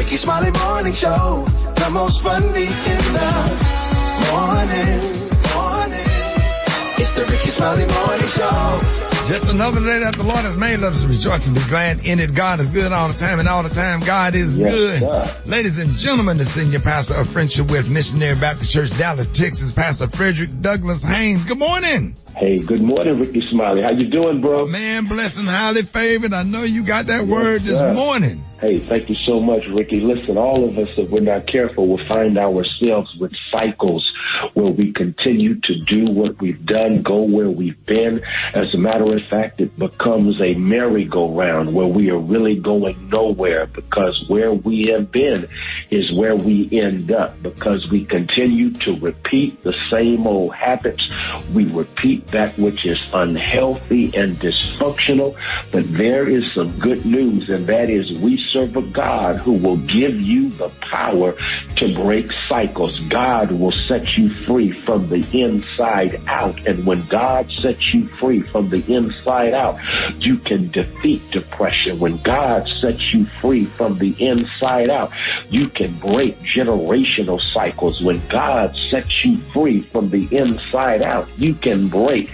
Rickey Smiley Morning Show. The most funny in the morning. It's the Rickey Smiley Morning Show. Just another day that the Lord has made. Let us rejoice and be glad in it. God is good all the time, and all the time God is good. Sir. Ladies and gentlemen, the senior pastor of Friendship West Missionary Baptist Church, Dallas, Texas, Pastor Frederick Douglass Haynes. Good morning. Hey, good morning, Rickey Smiley. How you doing, bro? Man, blessed and highly favored. I know you got that word this morning. Hey, thank you so much, Rickey. Listen, all of us, if we're not careful, will find ourselves with cycles where we continue to do what we've done, go where we've been. As a matter of fact, it becomes a merry-go-round where we are really going nowhere, because where we have been is where we end up, because we continue to repeat the same old habits. We repeat that which is unhealthy and dysfunctional. But there is some good news, and that is we serve a God who will give you the power to break cycles. God will set you free from the inside out. And when God sets you free from the inside out, you can defeat depression. When God sets you free from the inside out, you can break generational cycles. When God sets you free from the inside out, you can break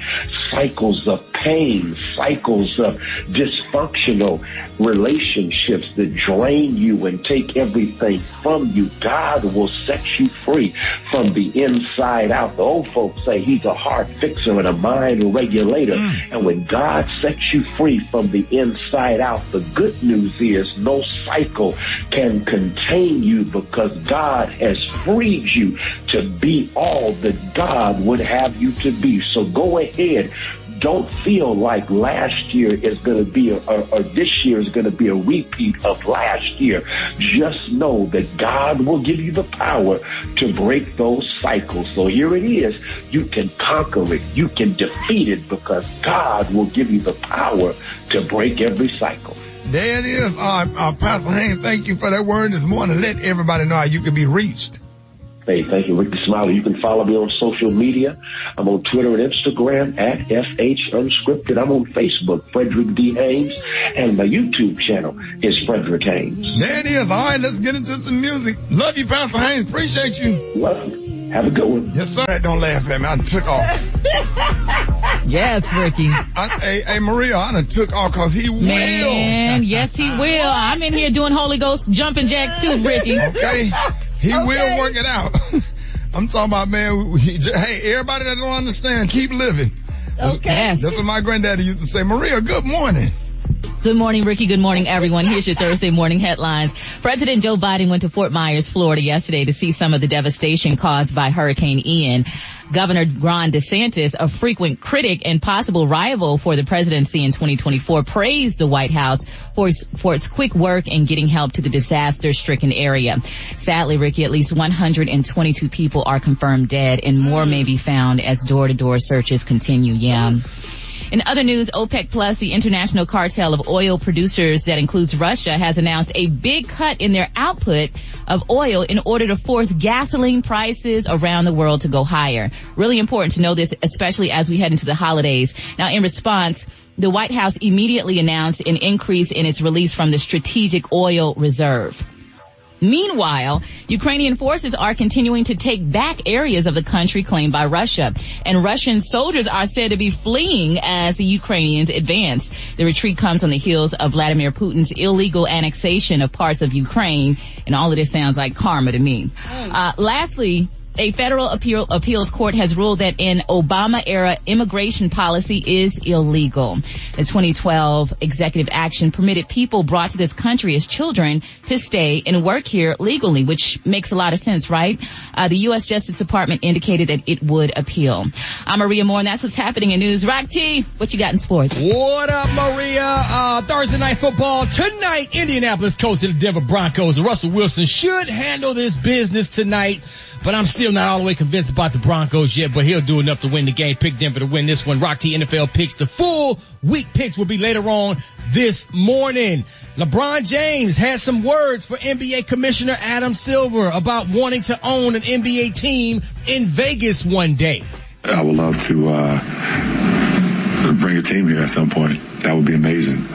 cycles of pain, cycles of dysfunctional relationships that drain you and take everything from you. God will set you free from the inside out. The old folks say he's a heart fixer and a mind regulator. And when God sets you free from the inside out, the good news is no cycle can contain you, because God has freed you to be all that God would have you to be. So go ahead. Don't feel like last year is going to be, or this year is going to be a repeat of last year. Just know that God will give you the power to break those cycles. So here it is. You can conquer it. You can defeat it, because God will give you the power to break every cycle. There it is. Pastor Haynes, thank you for that word this morning. Let everybody know how you can be reached. Hey, thank you, Rickey Smiley. You can follow me on social media. I'm on Twitter and Instagram at FH Unscripted. I'm on Facebook, Frederick D. Haynes, and my YouTube channel is Frederick Haynes. There it is. All right, let's get into some music. Love you, Pastor Haynes. Appreciate you. Love you. Have a good one. Yes, sir. Don't laugh at me. I took off. Yes, Rickey. Hey, Maria, I done took off because he will. Man, yes, he will. I'm in here doing Holy Ghost jumping jacks too, Rickey. Okay. He will work it out. I'm talking about, man, hey, everybody that don't understand, keep living. Okay. That's what my granddaddy used to say. Maria, good morning. Good morning, Rickey. Good morning, everyone. Here's your Thursday morning headlines. President Joe Biden went to Fort Myers, Florida yesterday to see some of the devastation caused by Hurricane Ian. Governor Ron DeSantis, a frequent critic and possible rival for the presidency in 2024, praised the White House for its quick work in getting help to the disaster-stricken area. Sadly, Rickey, at least 122 people are confirmed dead, and more may be found as door-to-door searches continue. Yeah. In other news, OPEC Plus, the international cartel of oil producers that includes Russia, has announced a big cut in their output of oil in order to force gasoline prices around the world to go higher. Really important to know this, especially as we head into the holidays. Now, in response, the White House immediately announced an increase in its release from the Strategic Oil Reserve. Meanwhile, Ukrainian forces are continuing to take back areas of the country claimed by Russia, and Russian soldiers are said to be fleeing as the Ukrainians advance. The retreat comes on the heels of Vladimir Putin's illegal annexation of parts of Ukraine, and all of this sounds like karma to me. Lastly, a federal appeals court has ruled that an Obama-era immigration policy is illegal. The 2012 executive action permitted people brought to this country as children to stay and work here legally, which makes a lot of sense, right? The U.S. Justice Department indicated that it would appeal. I'm Maria Moore, and that's what's happening in news. Rock T, what you got in sports? What up, Maria? Thursday night football tonight. Indianapolis Colts and the Denver Broncos. Russell Wilson should handle this business tonight, but I'm still not all the way convinced about the Broncos yet, but he'll do enough to win the game. Pick Denver to win this one. Rock T NFL picks. The full week picks will be later on this morning. LeBron James has some words for NBA Commissioner Adam Silver about wanting to own an NBA team in Vegas one day. I would love to bring a team here at some point. That would be amazing.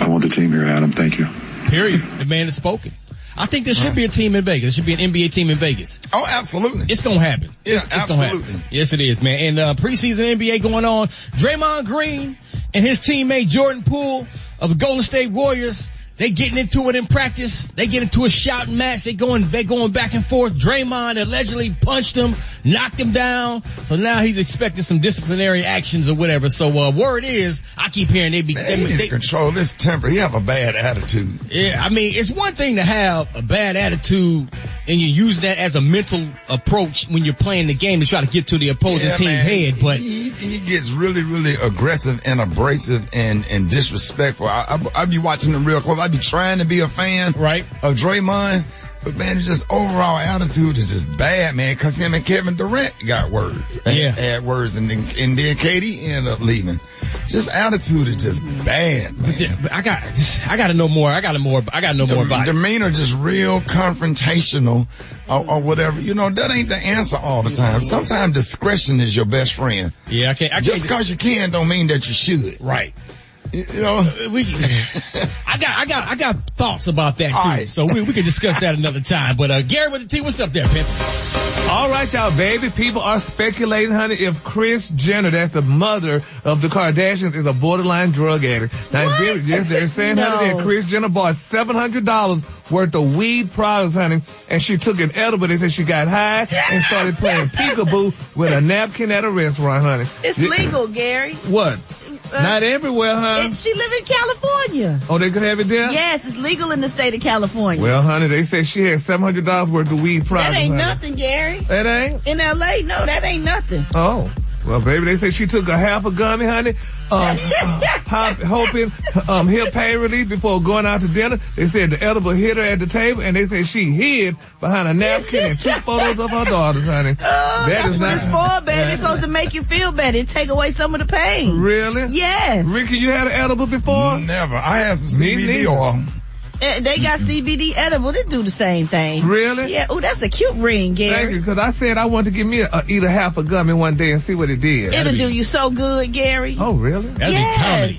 I want the team here, Adam. Thank you. Period. The man has spoken. I think there should be a team in Vegas. There should be an NBA team in Vegas. Oh, absolutely. It's going to happen. Yeah, it's absolutely. Gonna happen. Yes, it is, man. And preseason NBA going on. Draymond Green and his teammate Jordan Poole of the Golden State Warriors, they getting into it in practice. They get into a shouting match. They going back and forth. Draymond allegedly punched him, knocked him down. So now he's expecting some disciplinary actions or whatever. So word is, I keep hearing they need to control this temper. He have a bad attitude. Yeah, I mean, it's one thing to have a bad attitude and you use that as a mental approach when you're playing the game to try to get to the opposing team's head. But he gets really, really aggressive and abrasive and disrespectful. I be watching him real close. I be trying to be a fan of Draymond, but man, just overall attitude is just bad, man, because him and Kevin Durant got words. Had words, and then KD ended up leaving. Just attitude is just bad, man. But I got to know more. I got to know more about it. Demeanor just real confrontational or whatever. You know, that ain't the answer all the time. Sometimes discretion is your best friend. Yeah, I can't. Just because you can don't mean that you should. Right. You know, I got thoughts about that too. Right. So we can discuss that another time. But Gary with the T, what's up there, Pimp? All right, y'all, baby. People are speculating, honey, if Kris Jenner, that's the mother of the Kardashians, is a borderline drug addict. Now, yes, they're saying, honey, that Kris Jenner bought $700 worth of weed products, honey, and she took an edible. They said she got high and started playing peekaboo with a napkin at a restaurant, honey. It's legal, Gary. What? Not everywhere, huh? She live in California. Oh, they could have it there? Yes, it's legal in the state of California. Well, honey, they say she had $700 worth of weed products. That ain't nothing, Gary. That ain't? In L.A., no, that ain't nothing. Oh. Well, baby, they say she took a half a gummy, honey, hoping he'll pay relief before going out to dinner. They said the edible hit her at the table, and they said she hid behind a napkin and took photos of her daughters, honey. That's what it's for, baby. It's supposed to make you feel better. It take away some of the pain. Really? Yes. Ricky, you had an edible before? Never. I had some CBD oil. They got CBD edible. They do the same thing. Really? Yeah. Oh, that's a cute ring, Gary. Thank you, because I said I wanted to give me eat a half a gummy one day and see what it did. It'll do you so good, Gary. Oh, really? That'd be comedy.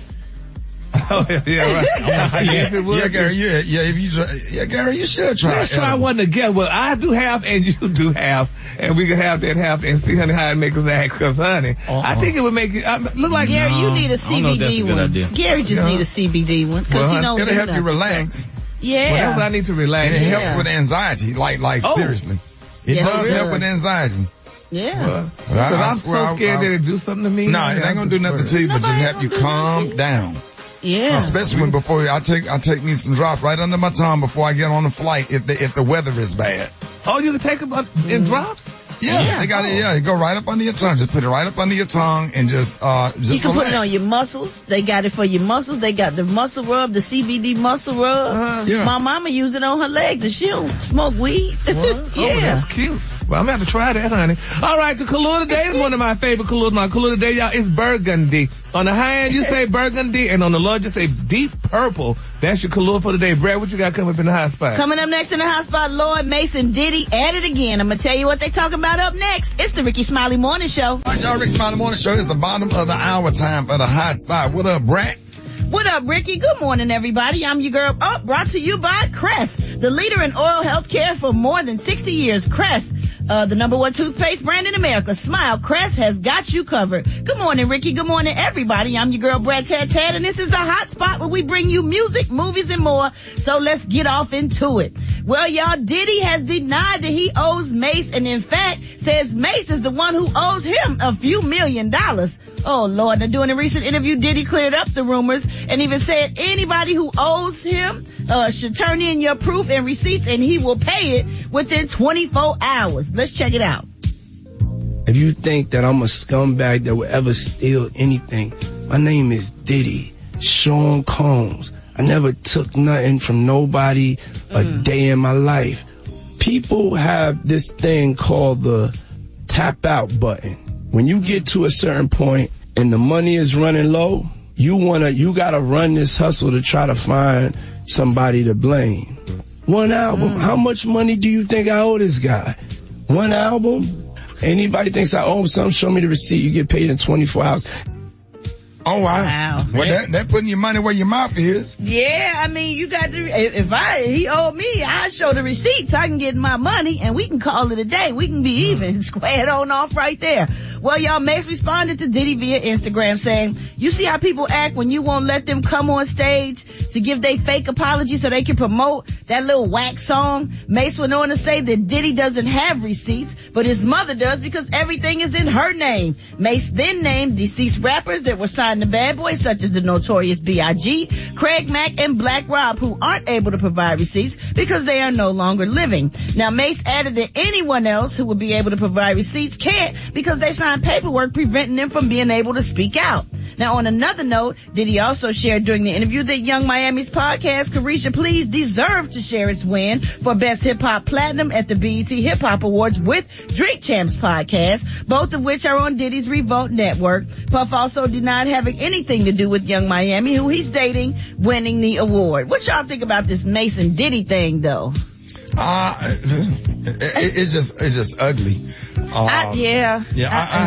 Oh, yeah, right. I guess it would. Yeah, Gary, you should try. Let's try one together. Well, I do have and you do have, and we can have that half and see, honey, how it makes us act. Because, honey, I think it would make it look like. Gary, you need a CBD one. Gary just need a CBD one because it'll help you relax. Yeah. Well, that's what I need to relax. And it helps with anxiety. Like seriously, it does help with anxiety. Yeah. Because I'm so scared that it do something to me. No, it ain't gonna do nothing to you, but just help you calm down. Yeah. Especially when I take me some drops right under my tongue before I get on the flight if the weather is bad. Oh, you can take them in drops? Yeah, they got it. Yeah, go right up under your tongue. Just put it right up under your tongue and just you can relax. put it on your muscles. They got it for your muscles. They got the muscle rub, the CBD muscle rub. Yeah. My mama used it on her legs and she don't smoke weed. Yeah. Oh, that's cute. Well, I'm going to have to try that, honey. All right, the color today is one of my favorite colors. My color today, y'all, is burgundy. On the high end, you say burgundy, and on the low, you say deep purple. That's your color for today. Brad, what you got coming up in the hot spot? Coming up next in the hot spot, Lloyd Mason Diddy at it again. I'm going to tell you what they talking about up next. It's the Rickey Smiley Morning Show. All right, y'all, Rickey Smiley Morning Show is the bottom of the hour time for the hot spot. What up, Brad? What up, Ricky? Good morning, everybody. I'm your girl. Brought to you by Crest, the leader in oral health care for more than 60 years. Crest, the #1 toothpaste brand in America. Smile. Crest has got you covered. Good morning, Ricky. Good morning, everybody. I'm your girl, Brad Tad, and this is the hot spot where we bring you music, movies, and more. So let's get off into it. Well, y'all, Diddy has denied that he owes Mace, and in fact, says Mace is the one who owes him a few $1 million. Oh, Lord. Now, during a recent interview, Diddy cleared up the rumors and even said anybody who owes him should turn in your proof and receipts, and he will pay it within 24 hours. Let's check it out. If you think that I'm a scumbag that would ever steal anything, my name is Diddy, Sean Combs. I never took nothing from nobody a day in my life. People have this thing called the tap out button. When you get to a certain point and the money is running low, you gotta run this hustle to try to find somebody to blame. One album. How much money do you think I owe this guy? One album? Anybody thinks I owe him something, show me the receipt. You get paid in 24 hours. Oh, wow. Well, that putting your money where your mouth is. Yeah, I mean, you got to, he owed me, I show the receipts, I can get my money, and we can call it a day. We can be even, square it on off right there. Well, y'all, Mace responded to Diddy via Instagram saying, you see how people act when you won't let them come on stage to give their fake apology so they can promote that little whack song? Mace went on to say that Diddy doesn't have receipts, but his mother does because everything is in her name. Mace then named deceased rappers that were signed to Bad Boy, such as the Notorious B.I.G., Craig Mack, and Black Rob, who aren't able to provide receipts because they are no longer living. Now, Mace added that anyone else who would be able to provide receipts can't because they signed paperwork preventing them from being able to speak out. Now, on another note, Diddy also shared during the interview that Young Miami's podcast, Carisha Please, deserved to share its win for Best Hip Hop Platinum at the BET Hip Hop Awards with Drink Champs podcast, both of which are on Diddy's Revolt network. Puff also denied having anything to do with Young Miami, who he's dating, winning the award. What y'all think about this Mason Diddy thing, though? It's just ugly. I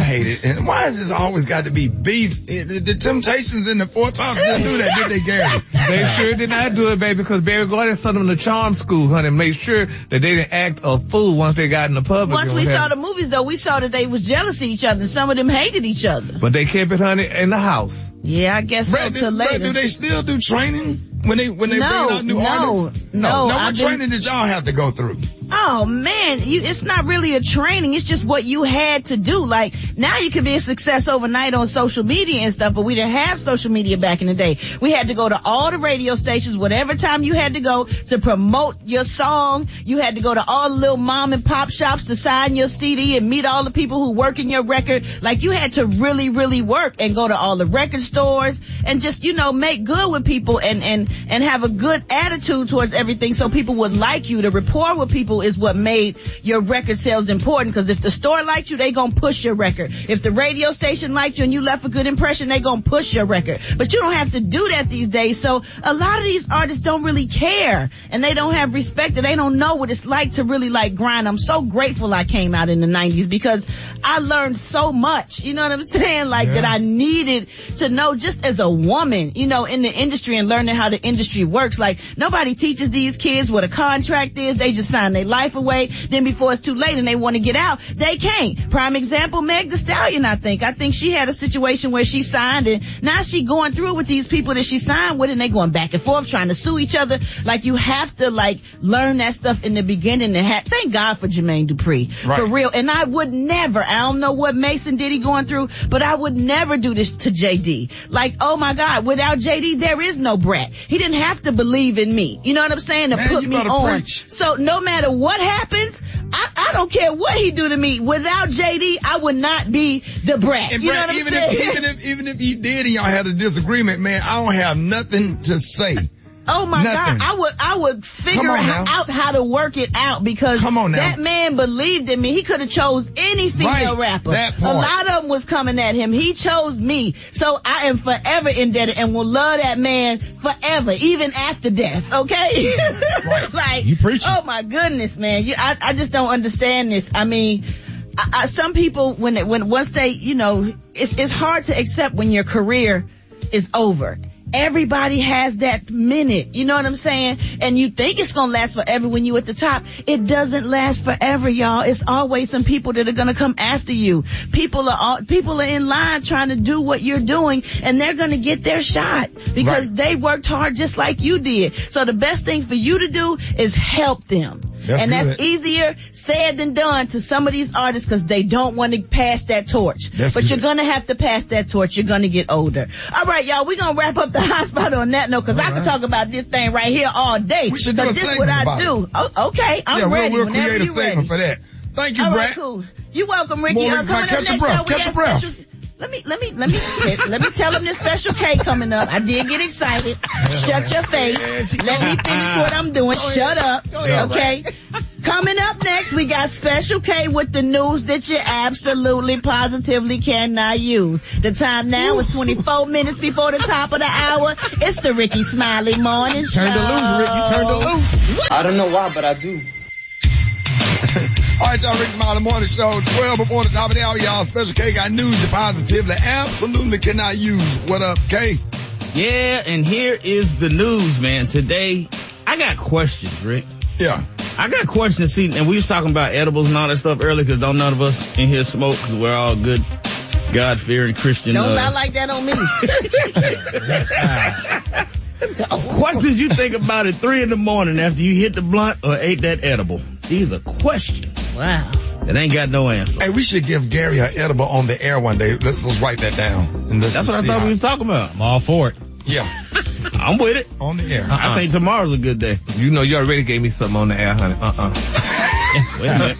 hate it. And why has this always got to be beef? The Temptations in the Four Tops didn't do that, did they, Gary? They sure did not do it, baby, because Barry Gordy sent them to charm school, honey, make sure that they didn't act a fool once they got in the public. Once we saw the movies, though, we saw that they was jealous of each other. Some of them hated each other. But they kept it, honey, in the house. Yeah, I guess so. Till later. Do they still do training when they bring out new artists? No. What training did y'all have to go through? Oh man, it's not really a training. It's just what you had to do. Like now you can be a success overnight on social media and stuff, but we didn't have social media back in the day. We had to go to all the radio stations, whatever time you had to go to promote your song. You had to go to all the little mom and pop shops to sign your CD and meet all the people who work in your record. Like you had to really, really work and go to all the record stores and just, make good with people and have a good attitude towards everything so people would like you. The rapport with people is what made your record sales important, because if the store liked you, they gonna push your record. If the radio station liked you and you left a good impression, they gonna push your record. But you don't have to do that these days. So a lot of these artists don't really care and they don't have respect and they don't know what it's like to really grind. I'm so grateful I came out in the 90s because I learned so much, you know what I'm saying? That I needed to know just as a woman, in the industry and learning how the industry works. Nobody teaches these kids what a contract is. They just sign their life away. Then before it's too late and they want to get out, they can't. Prime example, Meg Thee Stallion, I think she had a situation where she signed and now she going through with these people that she signed with and they going back and forth trying to sue each other. You have to learn that stuff in the beginning and thank God for Jermaine Dupri. Right. For real. And I would never, I don't know what Mason Diddy going through, but I would never do this to JD. Oh my God, without JD there is no Brat. He didn't have to believe in me. You know what I'm saying? To put me on. Preach. So no matter what happens, I don't care what he do to me. Without JD, I would not be the Brat. And you know what I'm saying? Even if he did and y'all had a disagreement, man, I don't have nothing to say. Oh my God, I would figure out how to work it out because that man believed in me. He could have chose any female rapper. A lot of them was coming at him. He chose me. So I am forever indebted and will love that man forever, even after death. Okay? You preaching. Oh my goodness, man. I just don't understand this. I mean, some people once they, it's hard to accept when your career is over. Everybody has that minute, you know what I'm saying? And you think it's gonna last forever when you at the top. It doesn't last forever, y'all. It's always some people that are gonna come after you. People are in line trying to do what you're doing, and they're gonna get their shot because they worked hard just like you did. So the best thing for you to do is help them. That's easier said than done to some of these artists because they don't want to pass that torch. But you're going to have to pass that torch. You're going to get older. All right, y'all, we're going to wrap up the hot spot on that note because I can talk about this thing right here all day. We should do a segment about it. Oh, okay, I'm ready. We'll create a segment for that. Thank you, Brad. All right, cool. You're welcome, Ricky. Catch your breath. Let me tell him this special K coming up. I did get excited. Shut your face. Let me finish what I'm doing. Shut up. Okay. Coming up next, we got Special K with the news that you absolutely positively cannot use. The time now is 24 minutes before the top of the hour. It's the Rickey Smiley Morning Show. Turn to loose, Rick. You turn to loose. I don't know why, but I do. All right, y'all, Rickey Smiley Morning Show, 12 before the top of the hour, y'all. Special K got news you positively absolutely cannot use. What up, K? Yeah, and here is the news, man. Today, I got questions, Rick. Yeah. I got questions, see, and we was talking about edibles and all that stuff earlier, because don't none of us in here smoke, because we're all good, God-fearing Christian. Don't lie like that on me. Questions you think about at 3 a.m. after you hit the blunt or ate that edible. These are questions. Wow. It ain't got no answer. Hey, we should give Gary an edible on the air one day. Let's write that down. And that's what I thought we was talking about. I'm all for it. Yeah. I'm with it. On the air. I think tomorrow's a good day. You know, you already gave me something on the air, honey. Wait a minute.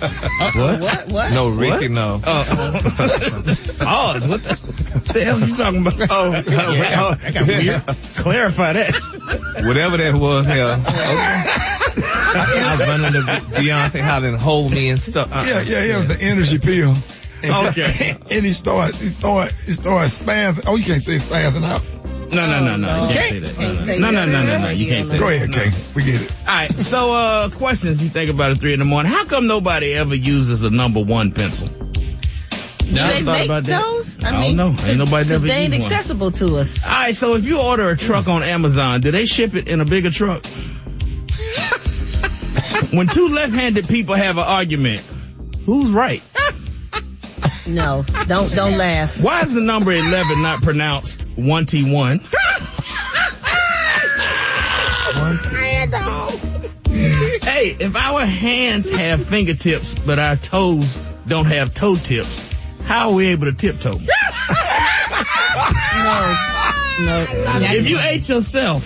What? No, Ricky, no. What the hell are you talking about? That got weird. Clarify that. Whatever that was, hell. I was running to Beyonce house and hold me and stuff. Yeah, it was an energy pill. And, Okay. And he started spazzing. Oh, you can't say spazzing out. No. You can't say that. No. You can't say that. Go ahead, Kay. We get it. All right. So, questions you think about at 3 a.m. How come nobody ever uses a number 1 pencil? Do they make those? I don't know. Ain't nobody never they ain't used one. accessible to us. All right. So if you order a truck on Amazon, do they ship it in a bigger truck? When 2 left-handed people have an argument, who's right? No, don't laugh. Why is the number 11 not pronounced 1T1? Hey, if our hands have fingertips but our toes don't have toe tips, how are we able to tiptoe? No. If you ate yourself,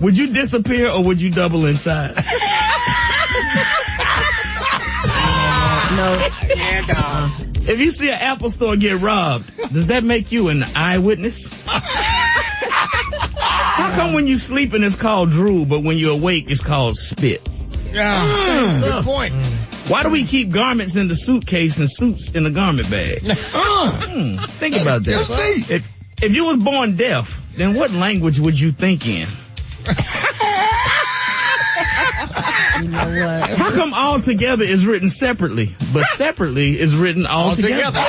would you disappear or would you double in size? No. If you see an Apple store get robbed, does that make you an eyewitness? How come when you sleeping it's called drool, but when you're awake it's called spit? Good point. Why do we keep garments in the suitcase and suits in the garment bag? Think about that. If you was born deaf, then what language would you think in? You know what? How come all together is written separately, but separately is written all together?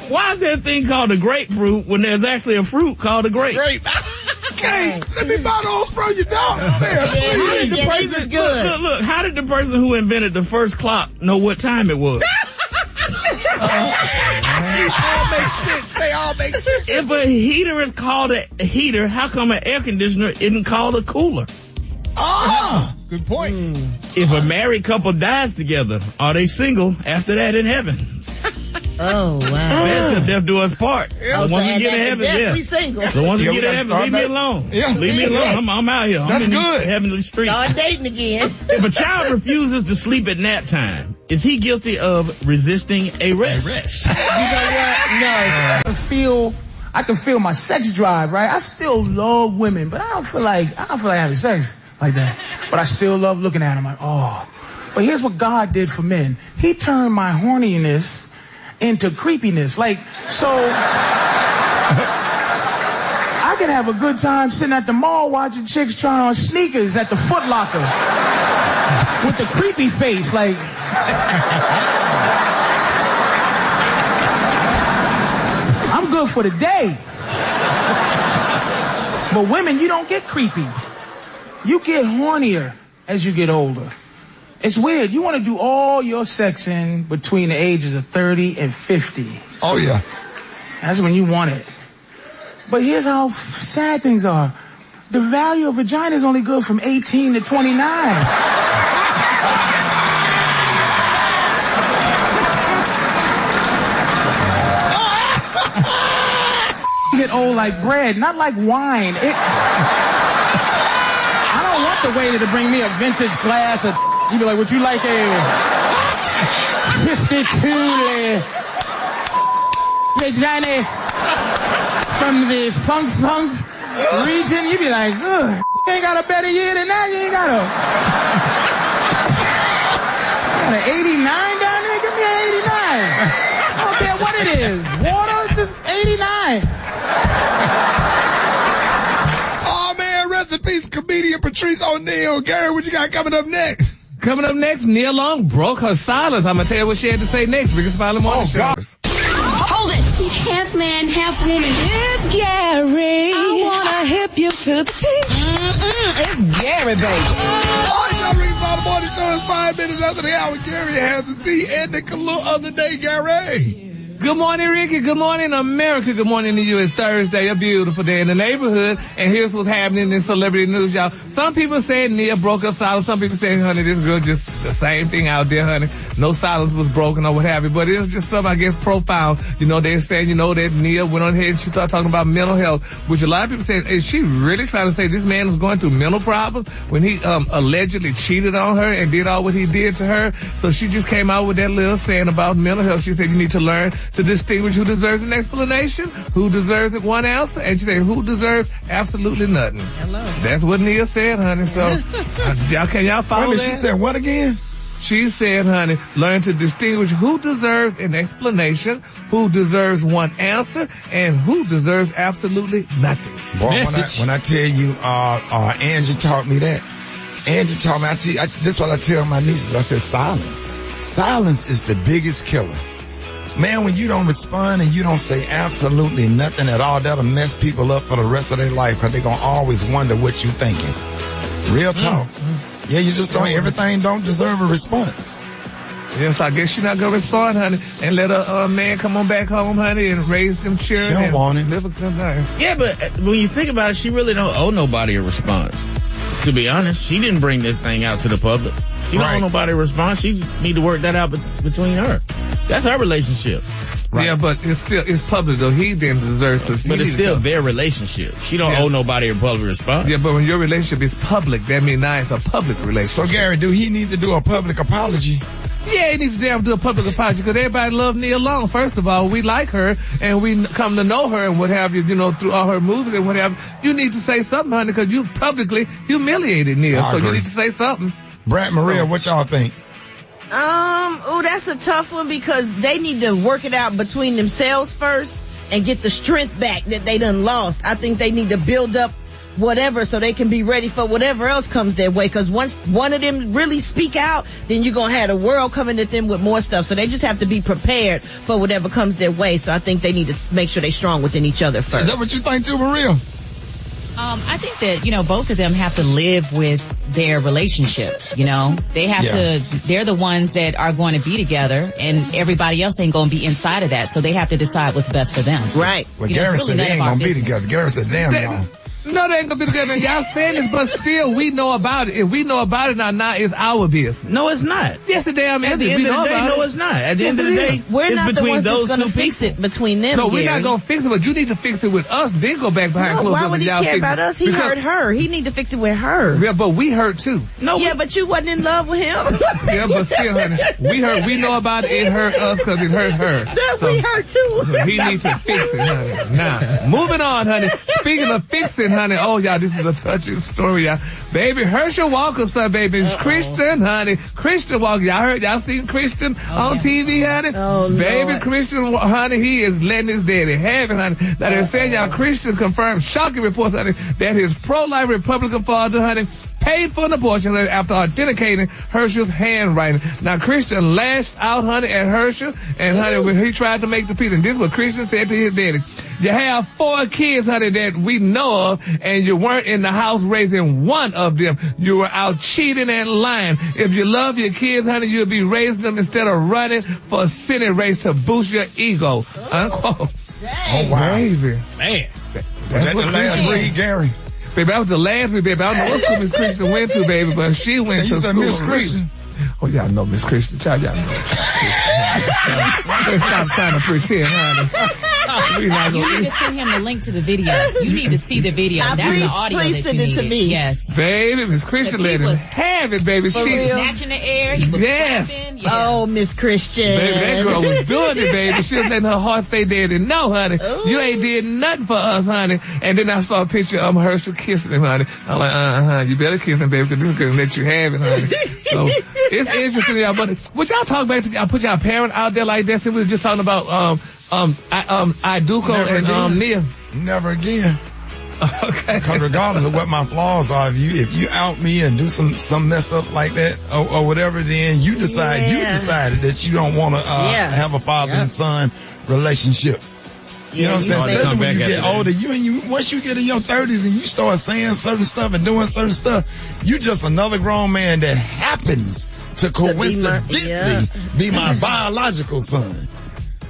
Why is there a thing called a grapefruit when there's actually a fruit called a grape? Okay, let me buy those from you, dog. Look, how did the person who invented the first clock know what time it was? They all make sense. If a heater is called a heater, how come an air conditioner isn't called a cooler? Good point. If a married couple dies together, are they single after that in heaven? Oh, wow. Till death do us part. The ones who get in heaven, we single. The ones who get in heaven, leave me alone. Yeah. Leave me alone. I'm out here. That's I'm in good. these heavenly streets. Start dating again. If a child refuses to sleep at nap time, is he guilty of resisting arrest? You know what? No. I can feel my sex drive, right? I still love women, but I don't feel like having sex like that. But I still love looking at them like, oh. But here's what God did for men. He turned my horniness into creepiness. Like, so I can have a good time sitting at the mall watching chicks trying on sneakers at the Foot Locker with the creepy face, like. I'm good for the day. But women, you don't get creepy. You get hornier as you get older. It's weird. You want to do all your sexing between the ages of 30 and 50. Oh, yeah. That's when you want it. But here's how sad things are. The value of vagina is only good from 18 to 29. Get old like bread, not like wine. I don't want the waiter to bring me a vintage glass of. You be like, would you like a 52 vagina from the funk region? You be like, ugh, you ain't got a better year than that. You ain't got an 89 down there. Give me an 89. I don't care what it is. Water, just 89. Oh man, rest in peace, comedian Patrice O'Neal. Gary, what you got coming up next? Coming up next, Nia Long broke her silence. I'm going to tell you what she had to say next. Rickey Smiley Morning Show. Hold it. He's half man, half woman. It's Gary. I want to hip you to the teeth. It's Gary, baby. Rickey Smiley Morning Show is 5 minutes after the hour. Gary has the tea and the clue of the day, Gary. Good morning, Ricky. Good morning, America. Good morning to you. It's Thursday, a beautiful day in the neighborhood. And here's what's happening in celebrity news, y'all. Some people saying Nia broke her silence. Some people saying, honey, this girl just the same thing out there, honey. No silence was broken or what have you. But it was just something, I guess, profound. You know, they're saying, you know, that Nia went on ahead and she started talking about mental health, which a lot of people say, is she really trying to say this man was going through mental problems when he allegedly cheated on her and did all what he did to her? So she just came out with that little saying about mental health. She said, you need to learn to distinguish who deserves an explanation, who deserves one answer, and she said, who deserves absolutely nothing. Hello. That's what Nia said, honey. So, can y'all follow that? She said what again? She said, honey, learn to distinguish who deserves an explanation, who deserves one answer, and who deserves absolutely nothing. Boy, when I tell you, Angie taught me that. Angie taught me, this is what I tell my nieces. I said, silence. Silence is the biggest killer. Man, when you don't respond and you don't say absolutely nothing at all, that'll mess people up for the rest of their life because they're going to always wonder what you're thinking. Real talk. Yeah, you just don't, everything don't deserve a response. Yes, I guess you're not going to respond, honey, and let a man come on back home, honey, and raise them children. She don't want it. Live a good life. Yeah, but when you think about it, she really don't owe nobody a response. To be honest, she didn't bring this thing out to the public. She don't owe nobody a response. She need to work that out between her. That's her relationship. Right. Yeah, but it's public though. He then deserves to. But it's still their relationship. She don't owe nobody a public response. Yeah, but when your relationship is public, that means now it's a public relationship. So Gary, do he need to do a public apology? Yeah, he needs to damn do a public apology because everybody love Nia Long. First of all, we like her and we come to know her and what have you, through all her movies and what have you. You need to say something, honey, because you publicly humiliated Nia. So you need to say something. Brad Maria, what y'all think? That's a tough one because they need to work it out between themselves first and get the strength back that they done lost. I think they need to build up whatever so they can be ready for whatever else comes their way. Because once one of them really speak out, then you're going to have the world coming at them with more stuff. So they just have to be prepared for whatever comes their way. So I think they need to make sure they're strong within each other first. Is that what you think too, Maria? I think that, both of them have to live with their relationships, They have to, they're the ones that are going to be together and everybody else ain't going to be inside of that. So they have to decide what's best for them. Right. Well, Gary said they ain't going to be together. Gary said, damn, y'all. No, they ain't gonna be together. Y'all saying this, but still, we know about it. If we know about it now it's our business. No, it's not. Yes, the damn is. At the end of the day, no, it's not. At the end of the day, we're not the ones that's going to fix it between them. No, we're not going to fix it, but you need to fix it with us, then go back behind closed doors. Why would he care about us? He hurt her. He need to fix it with her. Yeah, but we hurt too. No, but you wasn't in love with him. Yeah, but still, honey, we hurt. We know about it. It hurt us because it hurt her. We hurt too. So he needs to fix it, honey. Now, moving on, honey. Speaking of fixing, honey, y'all, this is a touching story, y'all. Baby, Herschel Walker's son, baby, is Christian, honey. Christian Walker. Y'all seen Christian on TV, honey? Oh, baby, Lord. Christian, honey, he is letting his daddy have it, honey. Now, they're saying, y'all, Christian confirmed shocking reports, honey, that his pro-life Republican father, honey, paid for an abortion after authenticating Herschel's handwriting. Now, Christian lashed out, honey, at Herschel, and, honey, when he tried to make the peace, and this is what Christian said to his daddy. You have 4 kids, honey, that we know of, and you weren't in the house raising one of them. You were out cheating and lying. If you love your kids, honey, you'll be raising them instead of running for a Senate race to boost your ego. Unquote. Dang. Oh, wow. Baby. Man. That's the last read, Gary. Baby, that was the last week, baby. I don't know what school Miss Christian went to, baby, but she went to school. Miss Christian. Oh, y'all know Miss Christian. Y'all know. Stop trying to pretend, honey. You need to send him the link to the video. You need to see the video. That's the audio please that send you it to needed. me. Yes. Baby, Miss Christian let him have it, baby. For She real? Snatching the air. He was clapping. Yeah. Oh, Miss Christian. Baby, that girl was doing it, baby. She was letting her heart stay dead. And no, honey, you ain't did nothing for us, honey. And then I saw a picture of Herschel kissing him, honey. I'm like, you better kiss him, baby, because this girl let you have it, honey. So it's interesting, y'all. But would y'all talk back to y'all put y'all parent out there like that? So we were just talking about Iduko and Nia. Never again. Okay. Because regardless of what my flaws are, if you out me and do some mess up like that or whatever, then you decided that you don't want to have a father and son relationship. You know what I'm saying? Especially when you get older, once you get in your 30s and you start saying certain stuff and doing certain stuff, you just another grown man that happens to coincidentally be my biological son.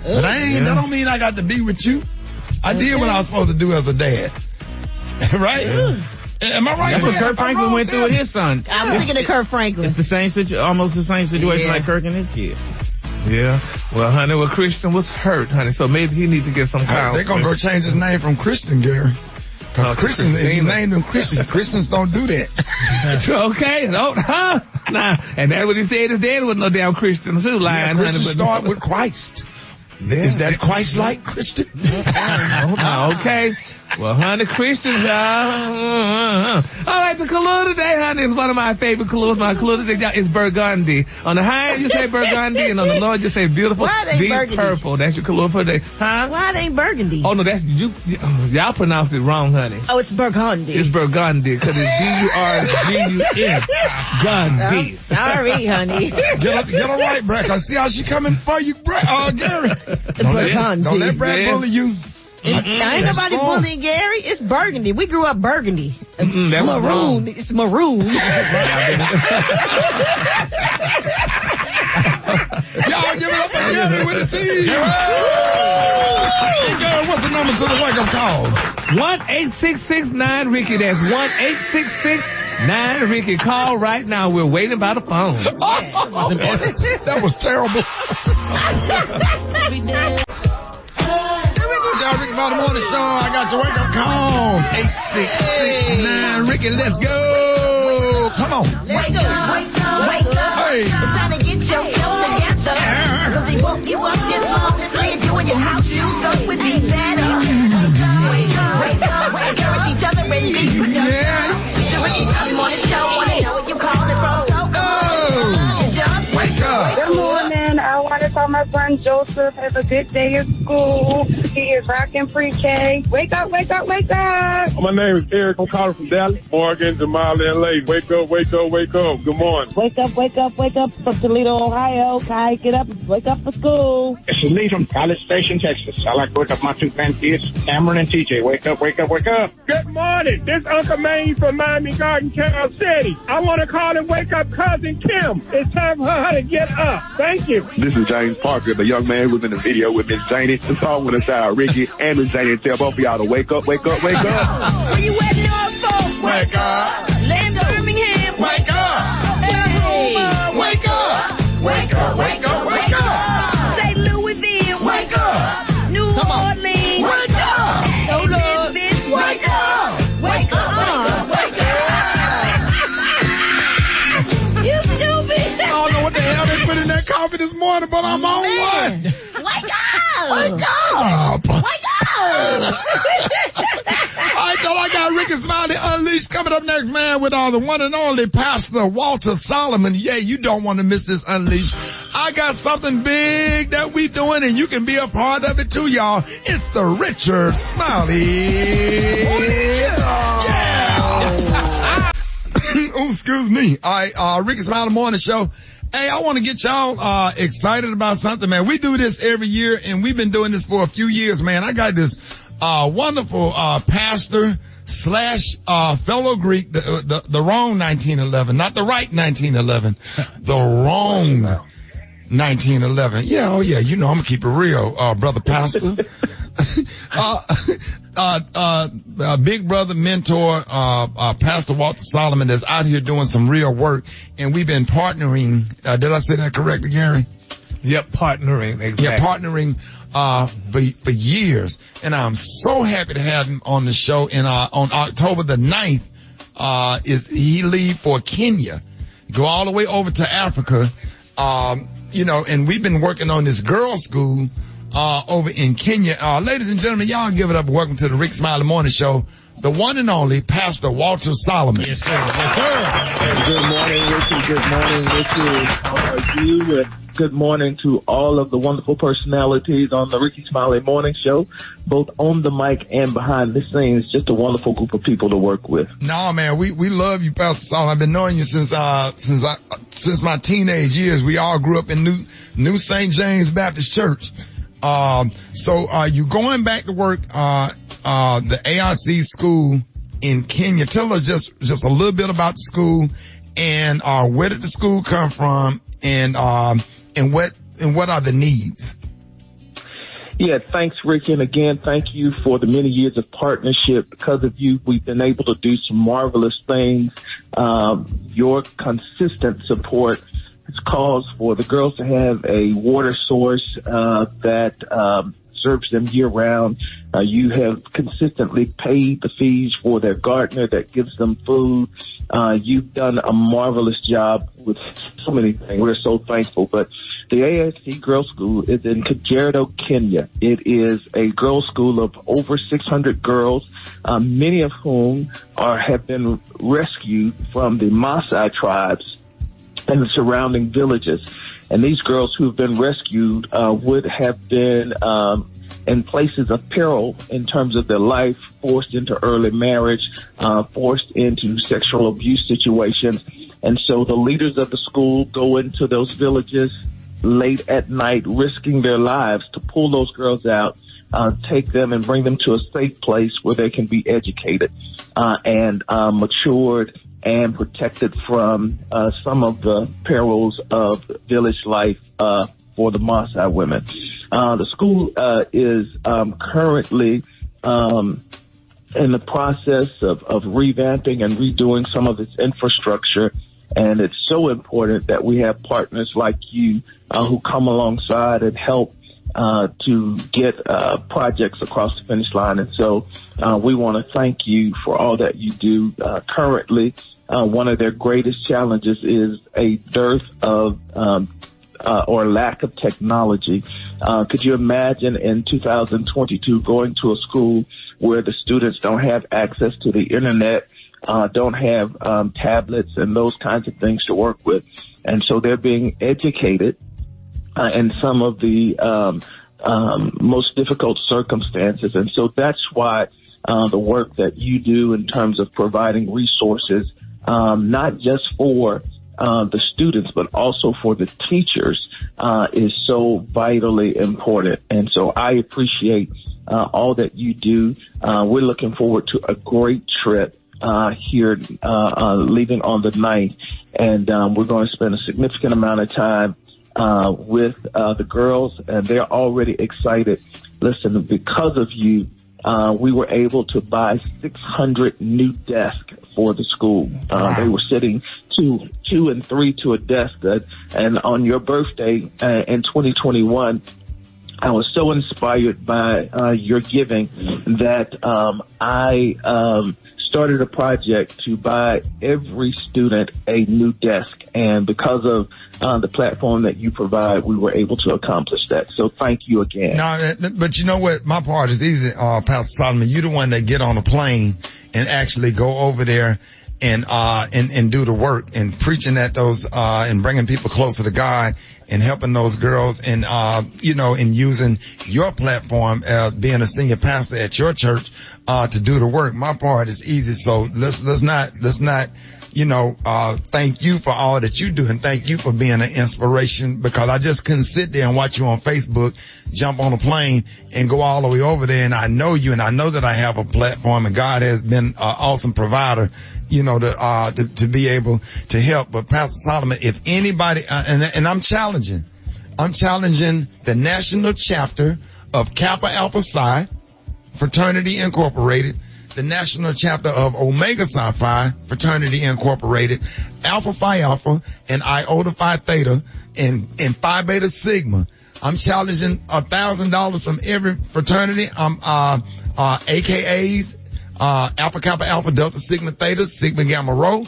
But that don't mean I got to be with you. I did what I was supposed to do as a dad. Right? Am I right? That's what Kirk Franklin went through with his son. I was thinking of Kirk Franklin. It's the same almost the same situation like Kirk and his kid. Yeah. Well, honey, Christian was hurt, honey, so maybe he needs to get some counseling. They're going to go change his name from Christian, Gary. Because Christian, if you named him Christian, Christians don't do that. Okay. Nah. And that's what he said his dad wasn't no damn Christian too, lying, honey. Christians start with Christ. Yeah. Is that Christ-like, Christian? Okay. Well, honey, Christian, all right, the color today, honey, is one of my favorite colors. My color today is burgundy. On the high end, you say burgundy, and on the low, you say beautiful deep burgundy? Purple. That's your color for today. Huh? Why it ain't burgundy? Oh, no, that's, y'all pronounced it wrong, honey. Oh, it's burgundy. It's burgundy, because it's G-U-R-G-U-N. Gundy. I'm sorry, honey. Get her right, Brad. I see how she coming for you, Gary. Don't let Brad bully you. Ain't nobody bullying Gary. It's burgundy. We grew up burgundy. Maroon. It's maroon. Y'all give it up for Gary with a T. Hey, Gary, what's the number to the wake-up call? 1-866-9-RICKY. That's 1-866-9-RICKY. Call right now. We're waiting by the phone. That was terrible. Y'all, Rickey Smiley Morning Show. I got your wake-up call. 866-9-RICKY. Let's go. Come on. Wake up. Hey. It's time to get yourself together. Cause he woke you up this morning, slid you in your house shoes, so it would be better. Wake up. Encourage each other and be productive. The Rickey Smiley Morning Show. Wanna know what you call it from? So just wake up. Good morning. I want to call my son Joseph. Have a good day at school. He is rocking pre-K. Wake up. My name is Eric. I'm calling from Dallas. Morgan, Jamal, and Lady. Wake up. Good morning. Wake up from Toledo, Ohio. Kai, get up. Wake up for school. This is Lee from College Station, Texas. I like to wake up my two grandkids, Cameron and TJ. Wake up. Good morning. This Uncle Maine from Miami Garden, Kansas City. I want to call and wake up cousin Kim. It's time for her to get up. Thank you. This is James Parker, the young man who was in the video with Miss Zany. The song with us, Rickey and Miss Zany. Tell both of y'all to wake up. Where you at, Norfolk? Wake up. Land Birmingham. Wake up. Oklahoma. Wake up. St. Louisville. Wake up. New Orleans. Wake up. Memphis. Wake up. You stupid. I don't know what the hell they put in that coffee this morning, but I'm on one. Wake up. All right, y'all, I got Rickey Smiley Unleashed coming up next, man, with the one and only Pastor Walter Solomon. Yeah, you don't want to miss this Unleashed. I got something big that we doing, and you can be a part of it too, y'all. It's the Richard Smiley. Yeah. Oh, excuse me. All right, Rickey Smiley Morning Show. Hey, I want to get y'all excited about something, man. We do this every year, and we've been doing this for a few years, man. I got this wonderful pastor / fellow Greek, the wrong 1911, not the right 1911, the wrong 1911. Yeah, oh yeah, you know I'm gonna keep it real, brother pastor. Big brother, mentor, Pastor Walter Solomon that's out here doing some real work, and we've been partnering. Did I say that correctly, Gary? Yep, partnering. Exactly. Yeah, partnering for years, and I'm so happy to have him on the show. And on October the 9th, he leave for Kenya, go all the way over to Africa. And we've been working on this girls' school over in Kenya. Ladies and gentlemen, y'all give it up. Welcome to the Rickey Smiley Morning Show. the one and only Pastor Walter Solomon. Yes, sir. Yes, sir. Good morning, Ricky. Good morning, Ricky. How are you? And good morning to all of the wonderful personalities on the Rickey Smiley Morning Show, both on the mic and behind the scenes. Just a wonderful group of people to work with. No, man, we love you, Pastor Solomon. I've been knowing you since my teenage years. We all grew up in New St. James Baptist Church. So you going back to work, the AIC school in Kenya. Tell us just a little bit about the school and, where did the school come from and what are the needs? Yeah, thanks, Ricky. And again, thank you for the many years of partnership. Because of you, we've been able to do some marvelous things. Your consistent support has caused for the girls to have a water source, that, serves them year round. You have consistently paid the fees for their gardener that gives them food. You've done a marvelous job with so many things. We're so thankful. But the AIC Girls School is in Kajiado, Kenya. It is a girls' school of over 600 girls, many of whom have been rescued from the Maasai tribes and the surrounding villages. And these girls who've been rescued would have been in places of peril in terms of their life, forced into early marriage, forced into sexual abuse situations. And so the leaders of the school go into those villages late at night, risking their lives to pull those girls out, take them and bring them to a safe place where they can be educated and matured and protected from some of the perils of village life for the Maasai women. The school is currently in the process of revamping and redoing some of its infrastructure, and it's so important that we have partners like you who come alongside and help to get projects across the finish line. And so we want to thank you for all that you do. Currently, one of their greatest challenges is a dearth of or lack of technology. Could you imagine in 2022 going to a school where the students don't have access to the internet, don't have tablets and those kinds of things to work with? And so they're being educated in some of the most difficult circumstances. And so that's why the work that you do in terms of providing resources, not just for the students, but also for the teachers, is so vitally important. And so I appreciate all that you do. We're looking forward to a great trip here, leaving on the 9th. And we're going to spend a significant amount of time with the girls, and they're already excited. Listen, because of you, we were able to buy 600 new desks for the school. They were sitting two and three to a desk. And on your birthday in 2021, I was so inspired by your giving that I started a project to buy every student a new desk. And because of the platform that you provide, we were able to accomplish that. So thank you again. No, but you know what? My part is easy, Pastor Solomon. You're the one that get on a plane and actually go over there and do the work and preaching at those, and bringing people closer to God and helping those girls and, and using your platform, being a senior pastor at your church, to do the work. My part is easy. So let's not, thank you for all that you do and thank you for being an inspiration, because I just couldn't sit there and watch you on Facebook, jump on a plane and go all the way over there. And I know you and I know that I have a platform and God has been an awesome provider, to be able to help. But Pastor Solomon, if anybody, and I'm challenging the national chapter of Kappa Alpha Psi Fraternity Incorporated, the national chapter of Omega Psi Phi Fraternity Incorporated, Alpha Phi Alpha, and Iota Phi Theta, and Phi Beta Sigma. I'm challenging $1,000 from every fraternity. AKAs, Alpha Kappa Alpha Delta Sigma Theta Sigma Gamma Rho,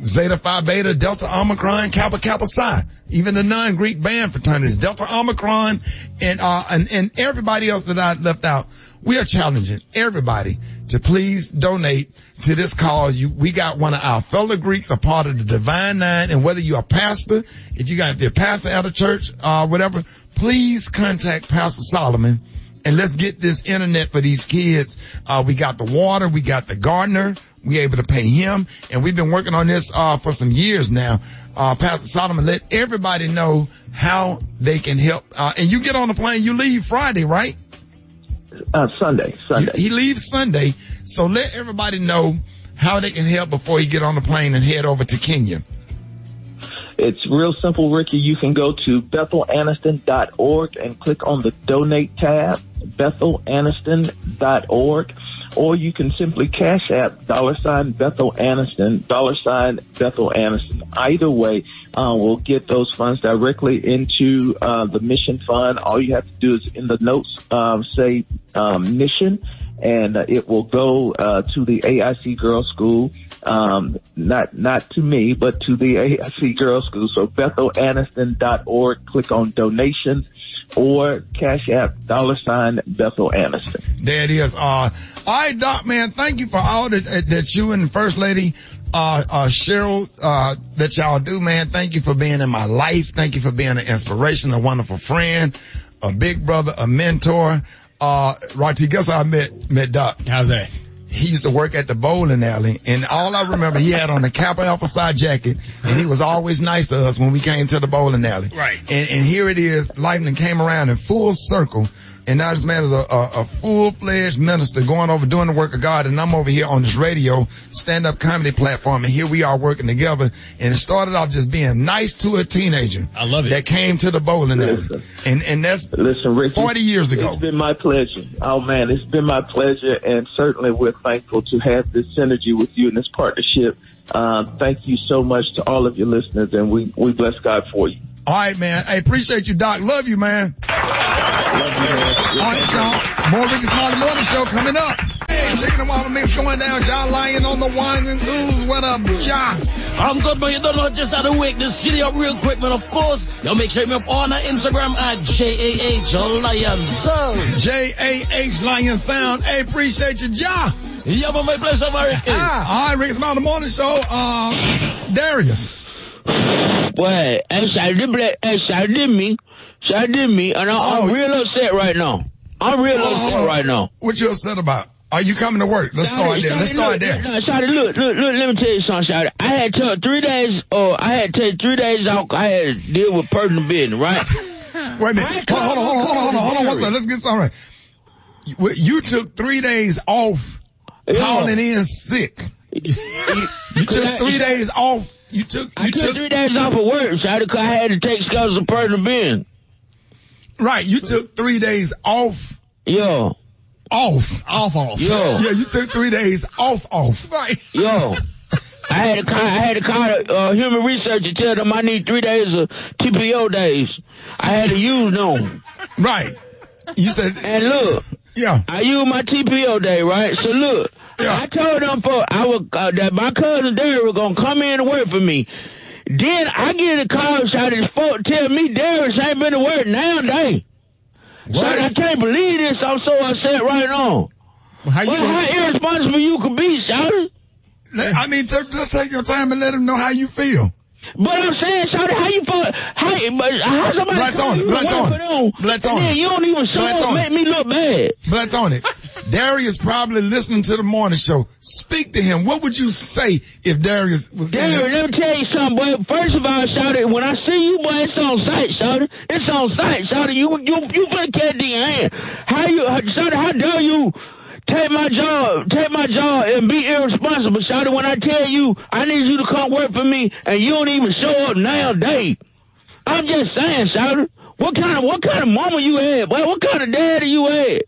Zeta Phi Beta Delta Omicron Kappa Kappa Psi. Even the non-Greek band fraternities, Delta Omicron, and everybody else that I left out. We are challenging everybody to please donate to this cause. We got one of our fellow Greeks a part of the Divine Nine, and whether you're a pastor, if you're a pastor at a church, whatever, please contact Pastor Solomon, and let's get this internet for these kids. We got the water, we got the gardener, we able to pay him, and we've been working on this for some years now. Pastor Solomon, let everybody know how they can help. And you get on the plane, you leave Friday, right? Sunday. He leaves Sunday, so let everybody know how they can help before he get on the plane and head over to Kenya. It's real simple, Ricky. You can go to BethelAniston.org and click on the donate tab, BethelAniston.org, or you can simply cash app $Bethel Aniston, $Bethel Aniston. Either way, we'll get those funds directly into the mission fund. All you have to do is in the notes say mission, and it will go to the AIC Girls School. Not to me, but to the AIC Girls School. So BethelAniston.org, click on donations, or cash app $Bethel Aniston. There it is. All right, Doc, man, thank you for all that you and First Lady Cheryl that y'all do, man. Thank you for being in my life. Thank you for being an inspiration, a wonderful friend, a big brother, a mentor. Rocky, guess how I met Doc? How's that? He used to work at the bowling alley, and all I remember, he had on a Kappa Alpha Psi jacket, and he was always nice to us when we came to the bowling alley. Right. And here it is, life came around in full circle, and now this man is a full-fledged minister going over doing the work of God, and I'm over here on this radio stand-up comedy platform, and here we are working together. And it started off just being nice to a teenager. I love it. That came to the bowling alley. And that's Ricky, 40 years ago. It's been my pleasure. Oh man, it's been my pleasure, and certainly we're thankful to have this synergy with you in this partnership. Thank you so much to all of your listeners, and we bless God for you. All right, man. I appreciate you, Doc. Love you, man. All right, y'all. More Rickey Smiley Morning Show coming up. Hey, Chicken and Waffle Mix going down. John Lyon on the ones and twos. What up, John? I'm good, man. You don't know, just how to wake this city up real quick, man. Of course, y'all make sure you me up on our Instagram at JAH Lion Sound. JAH Lion Sound. Hey, appreciate you, John. Yeah, but my pleasure, Ricky. All right, Rickey Smiley Morning Show. Darius. Boy, Saturday me, and I'm real upset right now. I'm real upset right now. What you upset about? Are you coming to work? Let's start there. Let's start there. Shawty, look, let me tell you something, Shawty. I had to take 3 days off. I had to deal with personal business, right? Wait a minute. Hold on. What's up? Let's get something right. You took 3 days off calling in sick. You took 3 days off. I took 3 days off of work, Shawty, because I had to take scouts of personal business. Right, you took 3 days off. Yo. Off. Yo. Yeah, you took 3 days off. Right. Yo. I had to call human research to tell them I need 3 days of TPO days. I had to use them. Right. You said. And look. Yeah. I used my TPO day, right? So look. Yeah. I told them that my cousin Derek was gonna come in and work for me. Then I get a call shot at tell me Darius ain't been to work now day. So I can't believe this. I'm so upset right now. How irresponsible you could be, Shawty? I mean, just take your time and let him know how you feel. But I'm saying, Shawty, how you feel? How somebody Blacks on it. You don't even show up, make me look bad. Blacks on it. Darius probably listening to the morning show. Speak to him. What would you say if Darius was in there? Let me tell you something, boy. First of all, Shawty, when I see you, boy, it's on sight, Shawty. It's on sight, Shawty. You put a cat in your hand. Shawty, how dare you take my job and be irresponsible, Shawty, when I tell you I need you to come work for me and you don't even show up nowadays. I'm just saying, Shawty, what kind of mama you had, boy? What kind of daddy you had?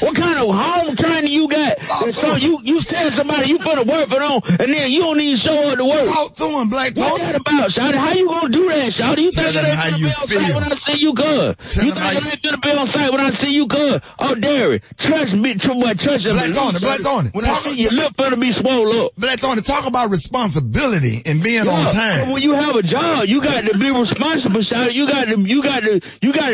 What kind of home training you got? So you tell somebody you put a work for them, and then you don't even show up to work. Talk to him, Black Tony. What's that about, Shawty? How you gonna do that, Shawty? You Tell think him how you feel. when I see you good? You think I ain't gonna be on site when I see you good? Oh, Derry, trust me, trust me. Black Tony. When I see your lip gonna be swollen up. Black Tony, talk about responsibility and being on time. When you have a job, you got to be responsible, Shawty. You got to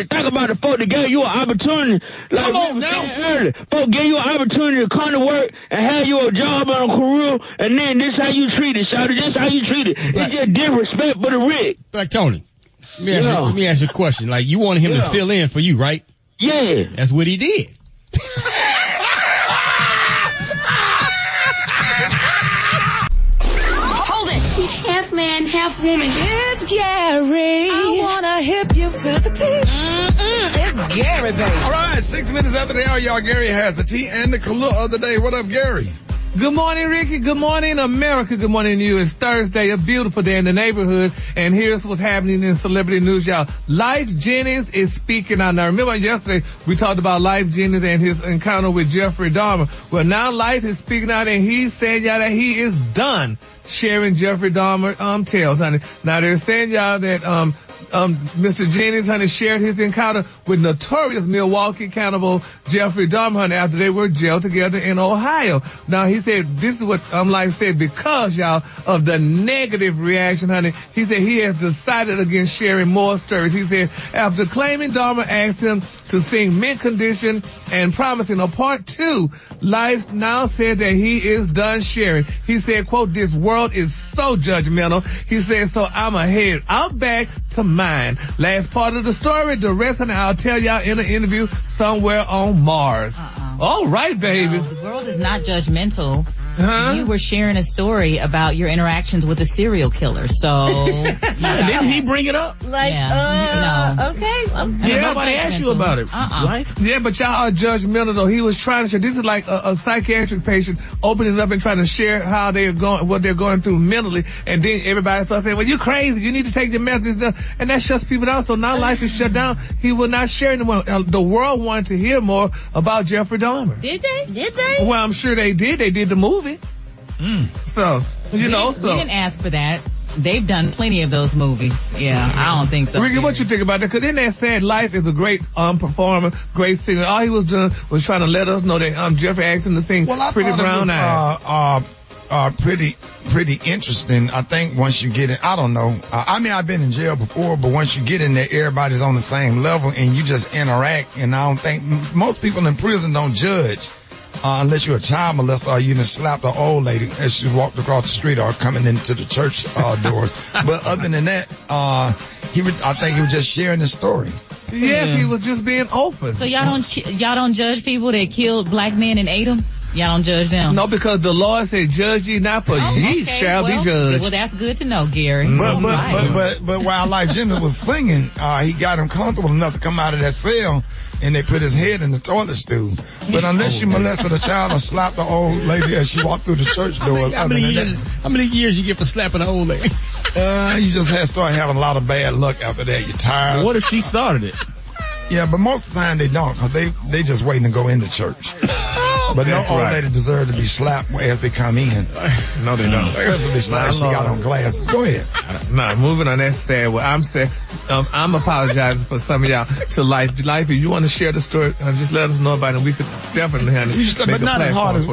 think about the folk that gave you an opportunity. Like Come on now. Early. Folk gave you an opportunity to come to work and have you a job and a career, and then this how you treat it, Shawty. This how you treat it. It's just disrespect for the Rick. Black Tony, let me ask you a question. Like, you wanted him to fill in for you, right? Yeah. That's what he did. Half man, half woman. It's Gary. I wanna hip you to the T. It's Gary, baby. All right, 6 minutes after the hour, y'all. Gary has the tea and the color of the day. What up, Gary? Good morning, Ricky. Good morning, America. Good morning to you. It's Thursday, a beautiful day in the neighborhood. And here's what's happening in celebrity news, y'all. Life Jennings is speaking out. Now, remember yesterday we talked about Life Jennings and his encounter with Jeffrey Dahmer. Well, now Life is speaking out and he's saying, y'all, that he is done sharing Jeffrey Dahmer tales, honey. Now they're saying, y'all, that Mr. Jennings, honey, shared his encounter with notorious Milwaukee cannibal Jeffrey Dahmer, honey, after they were jailed together in Ohio. Now he said, this is what Life said, because, y'all, of the negative reaction, honey, he said he has decided against sharing more stories. He said, after claiming Dahmer asked him to sing Mint Condition and promising a part 2, Life now said that he is done sharing. He said, quote, this world is so judgmental. He said, so I'm ahead. I'm back to mine. Last part of the story, the rest of it I'll tell y'all in an interview somewhere on Mars. All right, baby. No, the world is not judgmental. You were sharing a story about your interactions with a serial killer, so didn't he bring it up? Like, no. Okay. Nobody asked you about it. Life? Yeah, but y'all are judgmental though. He was trying to share. This is like a psychiatric patient opening up and trying to share how they're going, what they're going through mentally, and then everybody starts saying, well, you're crazy. You need to take your message. And that shuts people down. So now Life is shut down. He will not share anymore. The world wanted to hear more about Jeffrey Dahmer. Did they? Well, I'm sure they did. They did the movie. So, we didn't ask for that. They've done plenty of those movies. Yeah, I don't think so. Ricky, what you think about that? Because in that said, Life is a great performer, great singer. All he was doing was trying to let us know that Jeffrey asked him to sing Pretty Brown Eyes. Pretty interesting. I think once you get in, I don't know. I've been in jail before, but once you get in there, everybody's on the same level and you just interact. And I don't think most people in prison don't judge. Unless you're a child molester or you done slapped an old lady as she walked across the street or coming into the church doors. But other than that, I think he was just sharing the story. Yes, he was just being open. So y'all don't judge people that killed black men and ate them? Y'all don't judge them? No, because the Lord said, judge ye not, for ye shall be judged. Well, that's good to know, Gary. But while Life Jennings was singing, he got him comfortable enough to come out of that cell. And they put his head in the toilet stool. But unless you molested a child or slapped an old lady as she walked through the church doors. How many years you get for slapping an old lady? You just start having a lot of bad luck after that. You're tired. What if she started it? Yeah, but most of the time they don't, because they just waiting to go into church. But no old lady deserve to be slapped as they come in. No, they don't. Especially slapped. She got on glasses. Go ahead. Nah, moving on. That's sad. Well, I'm saying, I'm apologizing for some of y'all to Life. Life, if you want to share the story, just let us know about it. We could definitely handle it. But not as hard as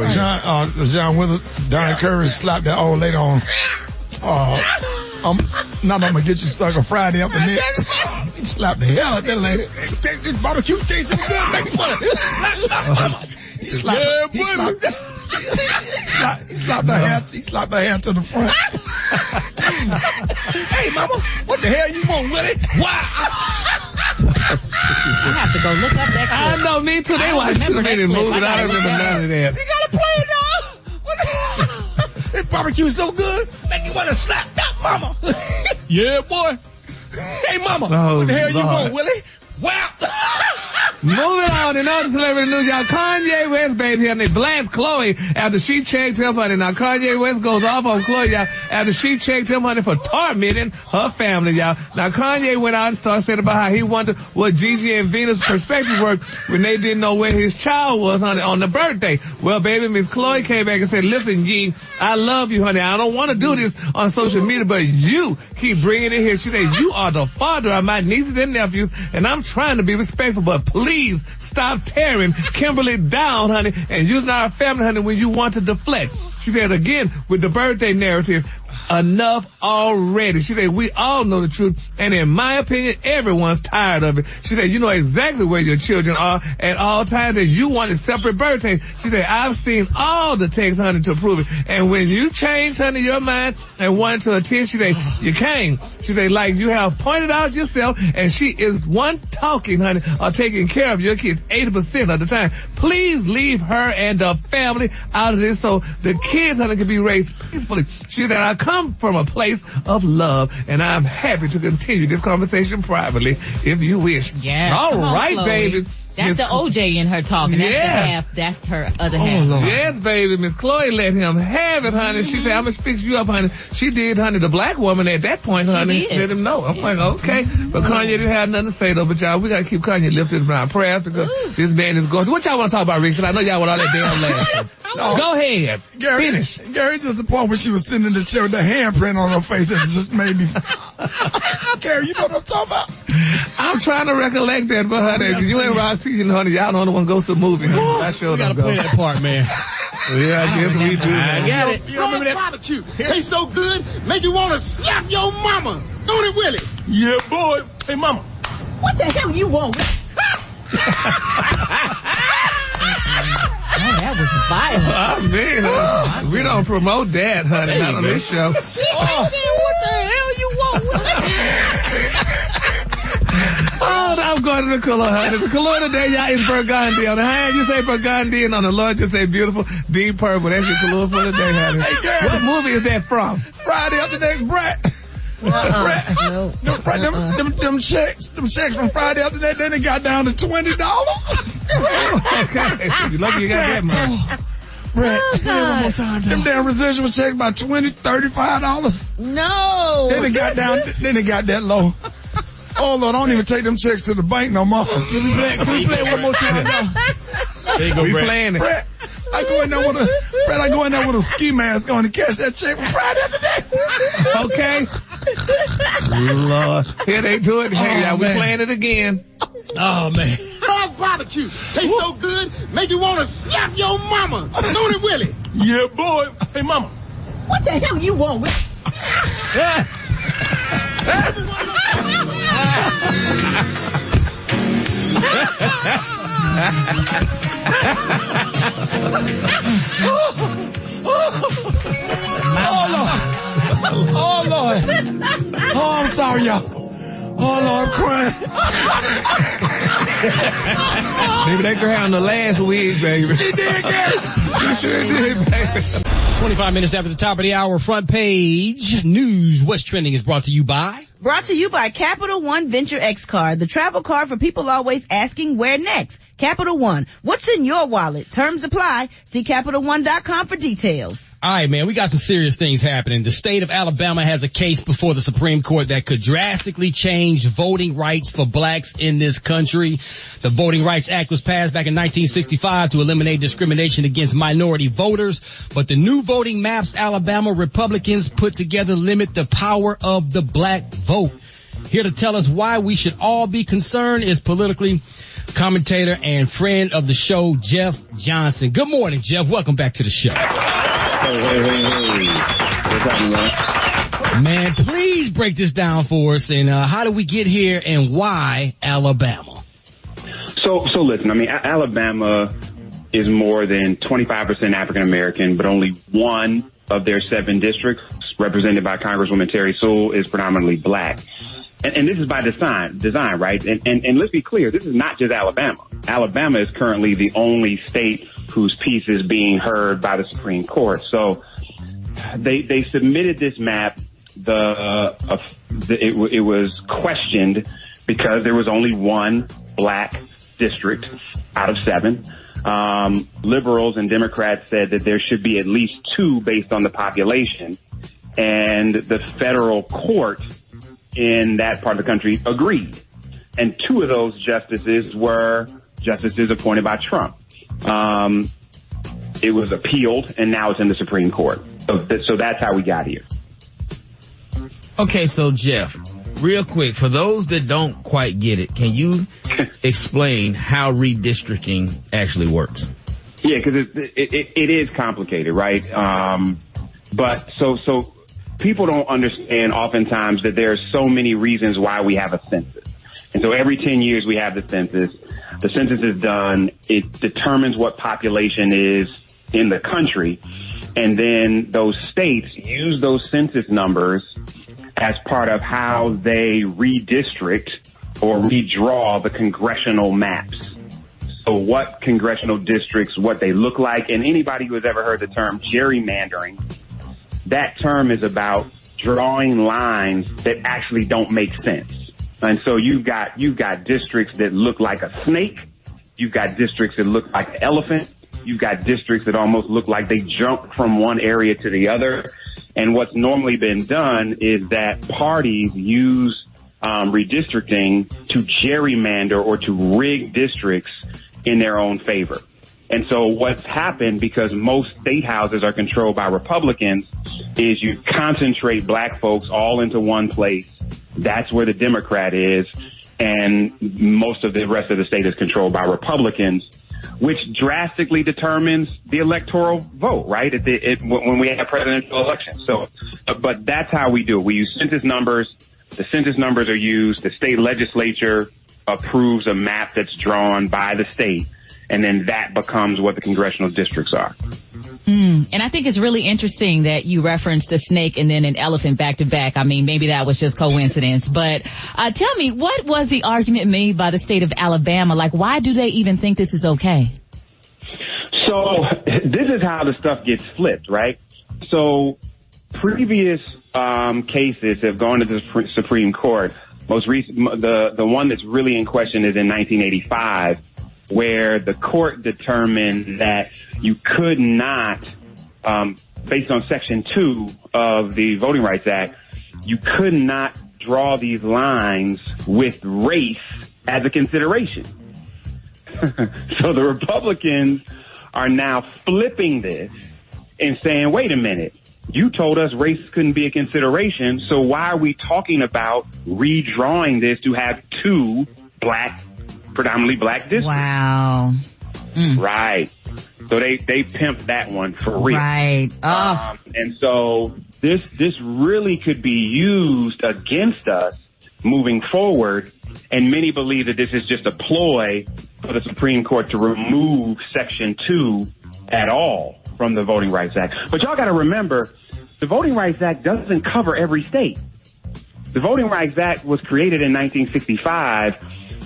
John Withers, Don Curry slapped that old lady on. I'm gonna get you sucker Friday up in there. He slapped the hell out of that lady. This barbecue tastes so good. Make it fun. He slapped her hair to the front. Hey, mama, what the hell you want, Willie? Wow. I have to go look up that clip. I know, me too. They watch too many movies. I don't remember none of that. You gotta play it now. What the hell? This barbecue is so good, make you want to slap that mama. Yeah, boy. Hey, mama, what the hell you want, Willie? Wow. Moving on in other celebrity news, y'all. Kanye West, baby, and they blast Chloe after she checked him, honey. Now, Kanye West goes off on Chloe, y'all, after she checked him, honey, for tormenting her family, y'all. Now, Kanye went out and started saying about how he wondered what Gigi and Venus' perspectives were when they didn't know where his child was, honey, on the birthday. Well, baby, Miss Chloe came back and said, listen, G, I love you, honey. I don't want to do this on social media, but you keep bringing it here. She said, you are the father of my nieces and nephews, and I'm trying to be respectful, but please stop tearing Kimberly down, honey, and using our family, honey, when you want to deflect. She said, again, with the birthday narrative, enough already. She said, we all know the truth, and in my opinion, everyone's tired of it. She said, you know exactly where your children are at all times, and you want a separate birthday. She said, I've seen all the texts, honey, to prove it. And when you change, honey, your mind and want to attend, she said, you came. She said, like you have pointed out yourself, and she is one talking, honey, or taking care of your kids 80% of the time. Please leave her and the family out of this so the kids, honey, can be raised peacefully. She said, I come from a place of love, and I'm happy to continue this conversation privately if you wish. Yeah. All right, baby. That's the OJ in her talking. That's the half. That's her other half. Lord. Yes, baby. Miss Chloe let him have it, honey. She said, I'm going to fix you up, honey. She did, honey. The black woman at that point, honey, let him know. I'm like, okay. But Kanye didn't have nothing to say, though. But y'all, we got to keep Kanye lifted in our prayers because this man is going to. What y'all want to talk about, Rick? Because I know y'all want all that damn laughing. Go ahead. Gary, finish. Gary, just the point when she was sitting in the chair with the handprint on her face that just made me. Gary, you know what I'm talking about? I'm trying to recollect that, but honey, you ain't around teaching, honey. Y'all don't want to go to the movie. I sure we got to play that part, man. Yeah, I guess we do. I got it. You remember that barbecue? Tastes so good, make you want to slap your mama. Don't it, Willie? Yeah, boy. Hey, mama. What the hell you want? Oh, that was violent. Oh, man. We don't promote that, honey, not on this show. What the hell you want? Oh, I'm going to the color, honey. The color today, y'all, is burgundy. On the hand, you say burgundy, and on the Lord, you say beautiful, deep purple. That's your color for today, honey. Hey, Gary. What movie is that from? Friday After Next, Brett. No. Them checks from Friday After that, then it got down to $20. Okay. You're lucky you got that much. Brett, one more time, them damn residual checks by $20, $35. No. Then it got that low. Oh Lord, I don't even take them checks to the bank no more. Can we play it one more time now? There you go, we playing it. Brett, I go in there with a ski mask on to catch that check from Friday After that. Okay. Lord. Here they do it. Hey, y'all, we playing it again. Oh, man. Dog barbecue. Tastes so good, make you want to slap your mama. Don't it, Willie? Yeah, boy. Hey, mama. What the hell you want? Oh Lord. Oh, I'm sorry, y'all. Oh Lord, I'm crying. Maybe they grabbed the last wig, baby. She did, Gary. She sure did, baby. 25 minutes after the top of the hour, front page news. What's trending is brought to you by Capital One Venture X Card, the travel card for people always asking where next. Capital One, what's in your wallet? Terms apply. See CapitalOne.com for details. All right, man, we got some serious things happening. The state of Alabama has a case before the Supreme Court that could drastically change voting rights for blacks in this country. The Voting Rights Act was passed back in 1965 to eliminate discrimination against minority voters, but the new voting maps Alabama Republicans put together limit the power of the black vote. Here to tell us why we should all be concerned is politically commentator and friend of the show, Jeff Johnson. Good morning, Jeff. Welcome back to the show. Hey. What's happening, man? Man, please break this down for us. And how did we get here and why Alabama? So listen, I mean, Alabama is more than 25% African American, but only one of their 7 districts represented by Congresswoman Terry Sewell is predominantly black. And this is by design, right? And let's be clear, this is not just Alabama. Alabama is currently the only state whose piece is being heard by the Supreme Court. So they submitted this map. It was questioned because there was only one black district out of 7. Liberals and Democrats said that there should be at least 2 based on the population. And the federal court in that part of the country agreed. And 2 of those justices were justices appointed by Trump. It was appealed, and now it's in the Supreme Court. So that's how we got here. Okay, so Jeff, real quick, for those that don't quite get it, can you explain how redistricting actually works? Yeah, because it is complicated, right? But so people don't understand oftentimes that there are so many reasons why we have a census. And so every 10 years we have the census. The census is done. It determines what population is in the country. And then those states use those census numbers as part of how they redistrict or redraw the congressional maps. So what congressional districts, what they look like, and anybody who has ever heard the term gerrymandering, that term is about drawing lines that actually don't make sense. And so you've got districts that look like a snake. You've got districts that look like an elephant. You've got districts that almost look like they jump from one area to the other. And what's normally been done is that parties use redistricting to gerrymander or to rig districts in their own favor. And so what's happened, because most state houses are controlled by Republicans, is you concentrate black folks all into one place. That's where the Democrat is. And most of the rest of the state is controlled by Republicans, which drastically determines the electoral vote, right? When we have presidential elections. So, but that's how we do it. We use census numbers. The census numbers are used. The state legislature approves a map that's drawn by the state. And then that becomes what the congressional districts are. And I think it's really interesting that you referenced the snake and then an elephant back to back. I mean, maybe that was just coincidence. But tell me, what was the argument made by the state of Alabama? Like, why do they even think this is okay? So this is how the stuff gets flipped, right? So previous cases have gone to the Supreme Court. Most recent, the one that's really in question is in 1985. Where the court determined that you could not, based on Section 2 of the Voting Rights Act, you could not draw these lines with race as a consideration. So the Republicans are now flipping this and saying, wait a minute, you told us race couldn't be a consideration, so why are we talking about redrawing this to have 2 predominantly black districts? Wow. Right. So they pimped that one for real. Right. And so this really could be used against us moving forward. And many believe that this is just a ploy for the Supreme Court to remove Section 2 at all from the Voting Rights Act. But y'all got to remember, the Voting Rights Act doesn't cover every state. The Voting Rights Act was created in 1965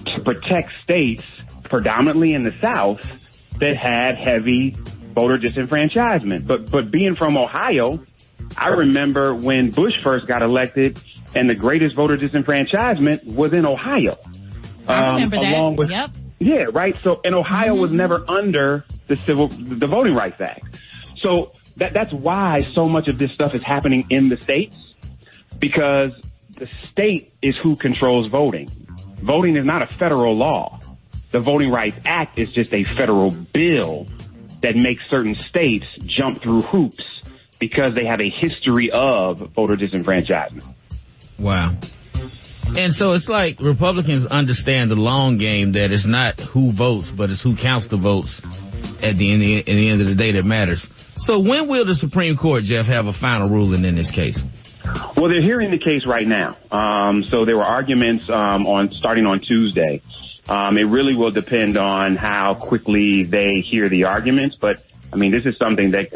to protect states, predominantly in the South, that had heavy voter disenfranchisement. But being from Ohio, I remember when Bush first got elected, and the greatest voter disenfranchisement was in Ohio. I remember along that. With, yep. Yeah, right. So, and Ohio was never under the Voting Rights Act. So that's why so much of this stuff is happening in the states, because the state is who controls voting. Voting is not a federal law. The Voting Rights Act is just a federal bill that makes certain states jump through hoops because they have a history of voter disenfranchisement. Wow. And so it's like Republicans understand the long game, that it's not who votes, but it's who counts the votes at the end of the day that matters. So when will the Supreme Court, Jeff, have a final ruling in this case? Well, they're hearing the case right now. So there were arguments starting on Tuesday. It really will depend on how quickly they hear the arguments. But, I mean, this is something that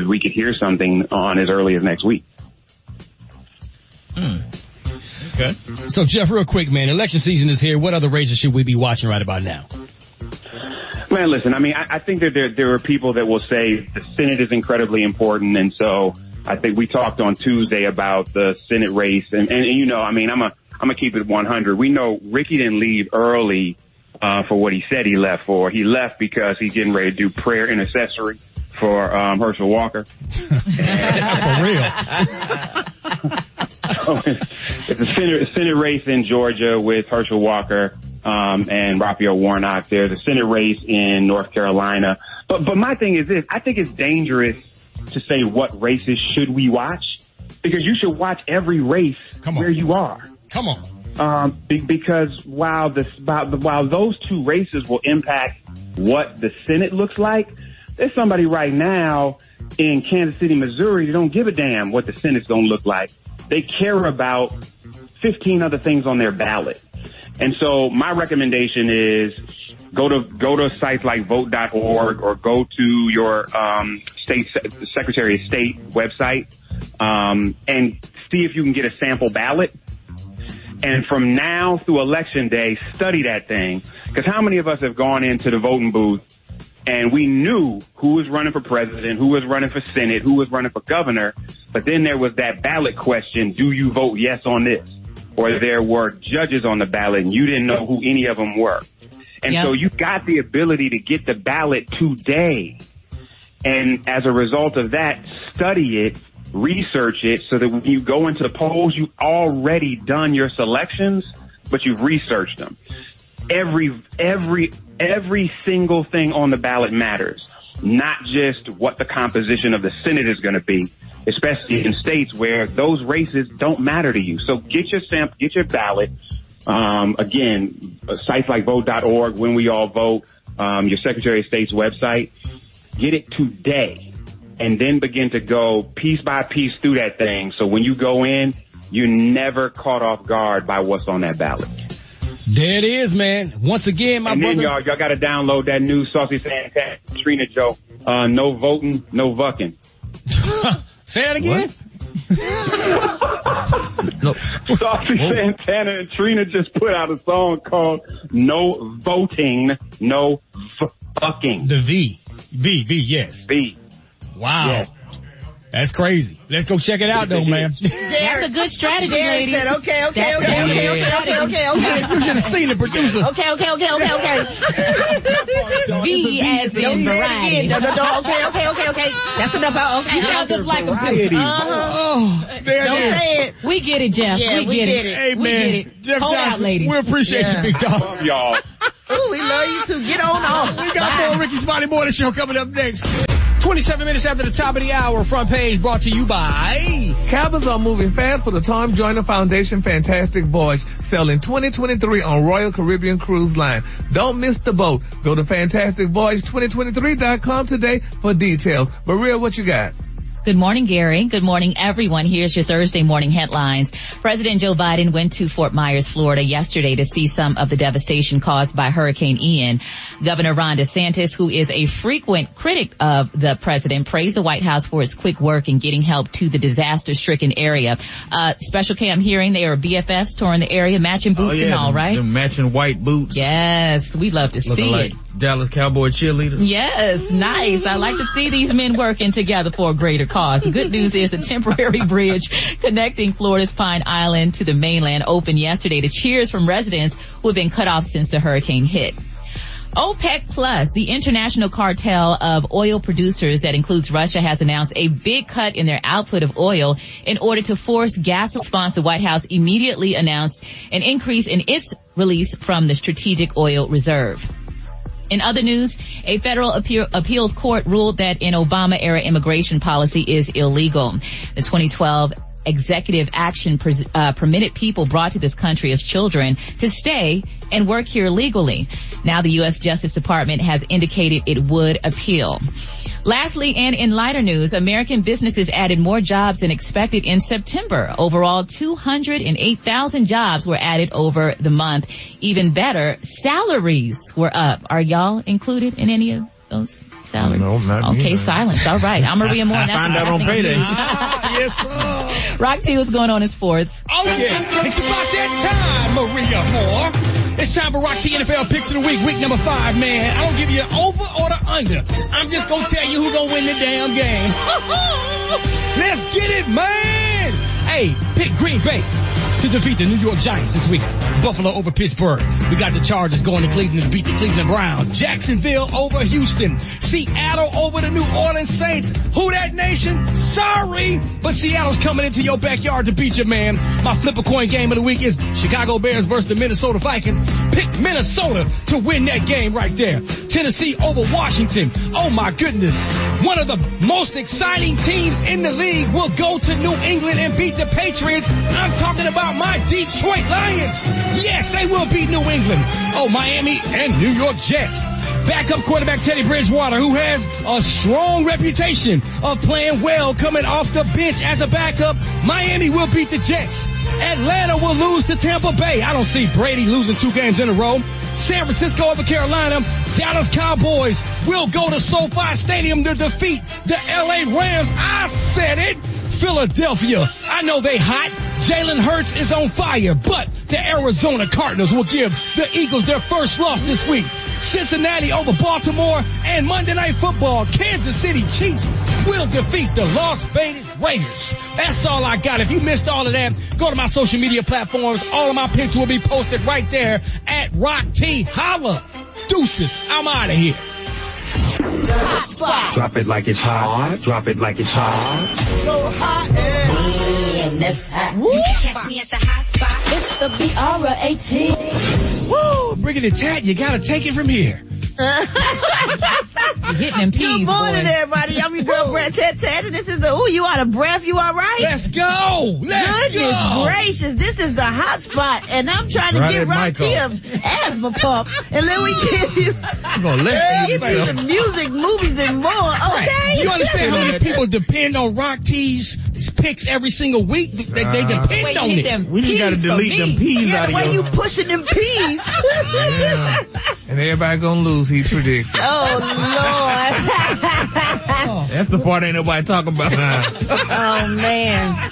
we could hear something on as early as next week. Okay. So, Jeff, real quick, man, election season is here. What other races should we be watching right about now? Man, listen, I mean, I think that there are people that will say the Senate is incredibly important. And so I think we talked on Tuesday about the Senate race. And you know, I mean, I'm going to keep it 100. We know Rickey didn't leave early for what he said he left for. He left because he's getting ready to do prayer intercessory for Herschel Walker. For real. So it's a Senate race in Georgia with Herschel Walker and Raphael Warnock. There's a Senate race in North Carolina. But my thing is this. I think it's dangerous to say what races should we watch, because you should watch every race where you are. Come on. Because while those two races will impact what the Senate looks like, there's somebody right now in Kansas City, Missouri, that don't give a damn what the Senate's going to look like. They care about 15 other things on their ballot. And so my recommendation is go to sites like vote.org or go to your Secretary of State website and see if you can get a sample ballot. And from now through Election Day, study that thing. Because how many of us have gone into the voting booth and we knew who was running for president, who was running for Senate, who was running for governor, but then there was that ballot question, do you vote yes on this? Or there were judges on the ballot and you didn't know who any of them were. And so you got the ability to get the ballot today. And as a result of that, study it, research it, so that when you go into the polls, you've already done your selections, but you've researched them. Every single thing on the ballot matters, not just what the composition of the Senate is going to be, especially in states where those races don't matter to you. So get your ballot. Again, sites like vote.org, When We All Vote, your Secretary of State's website. Get it today and then begin to go piece by piece through that thing. So when you go in, you're never caught off guard by what's on that ballot. There it is, man. Once again, my brother. And then y'all got to download that new Saucy Santana Trina joke. No voting, no vucking. Say that again. No. Saucy Santana and Trina just put out a song called No Voting, No Fucking. The V, yes. V. Wow. Yes. That's crazy. Let's go check it out, though, man. That's a good strategy, Derek ladies. said, okay. You should have seen the producer. Okay. V as in variety. Okay. That's enough. Okay. You sound just like them too. Don't say it. We get it, Jeff. Yeah, we get it. Hey, we man. get it. Jeff Hold Johnson, out, ladies. we appreciate you, big dog. Love y'all. Ooh, we love you too. Get on off. We got more Rickey Smiley Morning Show coming up next. 27 minutes after the top of the hour, front page brought to you by... Cabins are moving fast for the Tom Joyner Foundation Fantastic Voyage, selling 2023 on Royal Caribbean Cruise Line. Don't miss the boat. Go to fantasticvoyage2023.com today for details. Maria, what you got? Good morning, Gary. Good morning, everyone. Here's your Thursday morning headlines. President Joe Biden went to Fort Myers, Florida yesterday to see some of the devastation caused by Hurricane Ian. Governor Ron DeSantis, who is a frequent critic of the president, praised the White House for its quick work in getting help to the disaster-stricken area. Special K, I'm hearing they are BFFs touring the area, matching boots and all, right? The matching white boots. Yes, we'd love to see like it. Dallas Cowboy cheerleaders. Yes, nice. I like to see these men working together for a greater cause. The good news is a temporary bridge connecting Florida's Pine Island to the mainland opened yesterday to cheers from residents who have been cut off since the hurricane hit. OPEC Plus, the international cartel of oil producers that includes Russia, has announced a big cut in their output of oil in order to force gas response. The White House immediately announced an increase in its release from the strategic oil reserve. In other news, a federal appeals court ruled that an Obama-era immigration policy is illegal. The 2012 executive action permitted people brought to this country as children to stay and work here legally. Now the U.S. Justice Department has indicated it would appeal. Lastly, and in lighter news, American businesses added more jobs than expected in September. Overall, 208,000 jobs were added over the month. Even better, salaries were up. Are y'all included in any of those salaries? No, not me. Okay, silence. All right. I'm Maria Moore. That's Find out on payday. Yes, sir. Rock T, what's going on in sports? Oh, yeah. It's about that time, Maria Moore. It's time for Rock T NFL Picks of the Week, week number 5, man. I don't give you an over or the under. I'm just going to tell you who's going to win the damn game. Let's get it, man. Hey, pick Green Bay to defeat the New York Giants this week. Buffalo over Pittsburgh. We got the Chargers going to Cleveland to beat the Cleveland Browns. Jacksonville over Houston. Seattle over the New Orleans Saints. Who that nation? Sorry, but Seattle's coming into your backyard to beat your man. My flip a coin game of the week is Chicago Bears versus the Minnesota Vikings. Pick Minnesota to win that game right there. Tennessee over Washington. Oh my goodness. One of the most exciting teams in the league will go to New England and beat the Patriots. I'm talking about my Detroit Lions. Yes, they will beat New England. Oh, Miami and New York Jets. Backup quarterback Teddy Bridgewater, who has a strong reputation of playing well coming off the bench as a backup. Miami will beat the Jets. Atlanta will lose to Tampa Bay. I don't see Brady losing 2 games in a row. San Francisco over Carolina. Dallas Cowboys will go to SoFi Stadium to defeat the LA Rams. I said it. Philadelphia, I know they hot. Jalen Hurts is on fire, but the Arizona Cardinals will give the Eagles their first loss this week. Cincinnati over Baltimore, and Monday Night Football, Kansas City Chiefs will defeat the Las Vegas Raiders. That's all I got. If you missed all of that, go to my social media platforms. All of my picks will be posted right there at Rock T. Holla. Deuces. I'm out of here. Hot spot. Drop it like it's hot. Drop it like it's hot. So hot and that's hot. You can catch me at the hot spot. It's the BR18. Woo! Bringing it tat, you gotta take it from here. Hitting them peas, Good morning, boy. everybody. I'm your girl, Brett Ted, and this is the, you out of breath, you all right? Let's go! Goodness gracious, this is the hot spot, and I'm trying to give Rocky an asthma pump, and then we give you the music, movies, and more, okay? Right. You understand how many people depend on Rock T's picks every single week? They depend on it. We just gotta delete them peas out of the way your... you pushing them peas. Yeah. And everybody gonna lose, he predicts. Oh, Lord. That's the part ain't nobody talking about. Oh, man.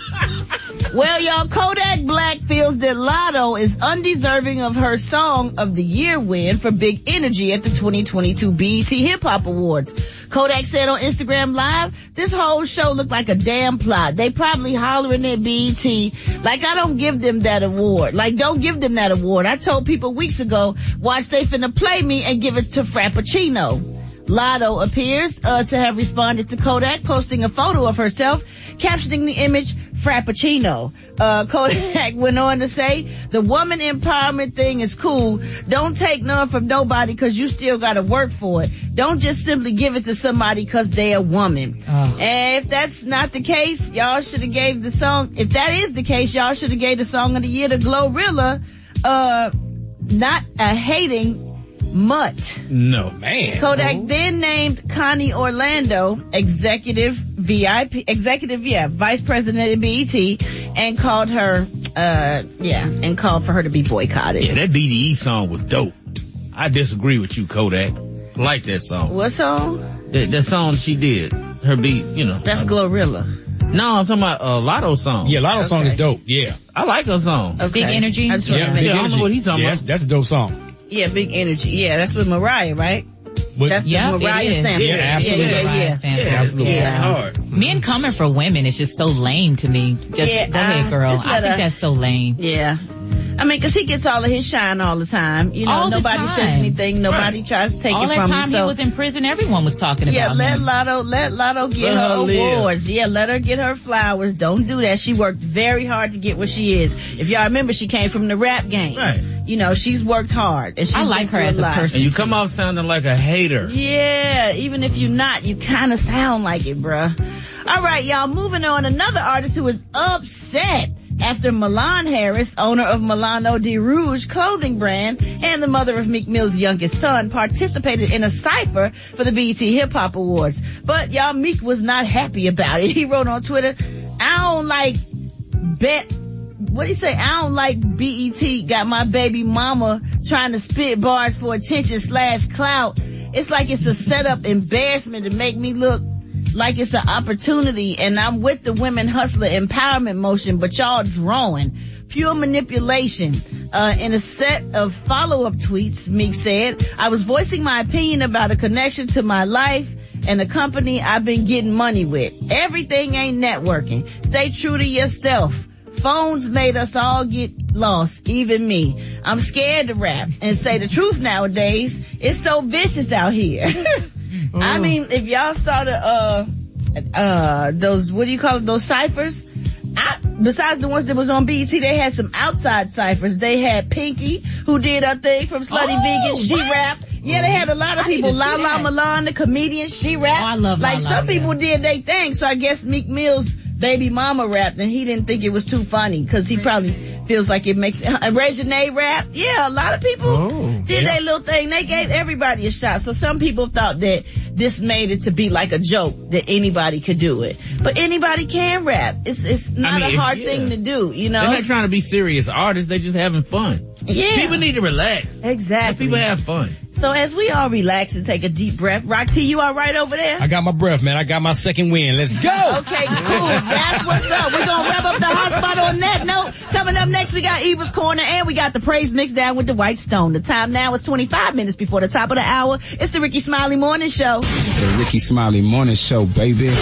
Well, y'all, Kodak Black feels that Lotto is undeserving of her Song of the Year win for Big Energy at the 2022 BET Hip Hop Awards. Kodak said on Instagram Live, this whole show looked like a damn plot. They probably hollering at BET like I don't give them that award. Like, don't give them that award. I told people weeks ago, watch they finna play me and give it to Frappuccino. Lotto appears to have responded to Kodak, posting a photo of herself, captioning the image Frappuccino. Kodak went on to say, the woman empowerment thing is cool. Don't take none from nobody because you still got to work for it. Don't just simply give it to somebody because they a woman. And if that's not the case, y'all should have gave the song. If that is the case, y'all should have gave the Song of the Year to Glorilla. Not a hating mutt. No, man. Kodak then named Connie Orlando vice president at BET and called her, and called for her to be boycotted. Yeah, that BDE song was dope. I disagree with you, Kodak. I like that song. What song? That song she did. Her beat, That's Glorilla. No, I'm talking about Lotto song. Yeah, Lotto song is dope. Yeah. I like her song. Okay. Big Energy? I don't know what he's talking about. That's a dope song. Yeah, Big Energy. Yeah, that's with Mariah, right? That's the Mariah sample. Yeah, absolutely. Absolutely. Yeah. Hard. Men coming for women is just so lame to me. Go ahead, girl. I think that's so lame. Yeah. I mean, cause he gets all of his shine all the time. Nobody says anything. Nobody tries to take it from him. All that time he was in prison, everyone was talking about him. Let Lotto get her awards. Yeah, let her get her flowers. Don't do that. She worked very hard to get where she is. If y'all remember, she came from the rap game. Right. She's worked hard. And I like her as a person. And you come off sounding like a hater. Yeah, even if you're not, you kind of sound like it, bruh. All right, y'all, moving on. Another artist who is upset after Milan Harris, owner of Milano di Rouge clothing brand and the mother of Meek Mill's youngest son, participated in a cipher for the BET Hip Hop Awards. But y'all, Meek was not happy about it. He wrote on Twitter, I don't like BET got my baby mama trying to spit bars for attention / clout. It's like it's a setup embarrassment to make me look like it's an opportunity, and I'm with the women hustler empowerment motion, but y'all drawing. Pure manipulation. In a set of follow-up tweets, Meek said, I was voicing my opinion about a connection to my life and the company I've been getting money with. Everything ain't networking. Stay true to yourself. Phones made us all get lost, even me. I'm scared to rap and say the truth nowadays. It's so vicious out here. I mean, if y'all saw those, what do you call it, those ciphers? Besides the ones that was on BET, they had some outside ciphers. They had Pinky, who did her thing from Slutty Vegan. She rapped. Yeah, they had a lot of people. Lala Milan, the comedian, she rapped. I love like Lala, some people did they thing. So I guess Meek Mill's baby mama rapped, and he didn't think it was too funny because he probably feels like it makes it. Reginae rapped. Yeah, a lot of people did their little thing. They gave everybody a shot. So some people thought that this made it to be like a joke that anybody could do it, but anybody can rap. It's not a hard thing to do. You know, they're not trying to be serious artists. They just having fun. Yeah, people need to relax. Exactly. Let people have fun. So as we all relax and take a deep breath, Rock T, you all right over there? I got my breath, man. I got my second win. Let's go. Okay, cool. That's what's up. We're going to wrap up the hot spot on that note. Coming up next, we got Eva's Corner, and we got the praise mix down with the White Stone. The time now is 25 minutes before the top of the hour. It's the Rickey Smiley Morning Show. The Rickey Smiley Morning Show, baby.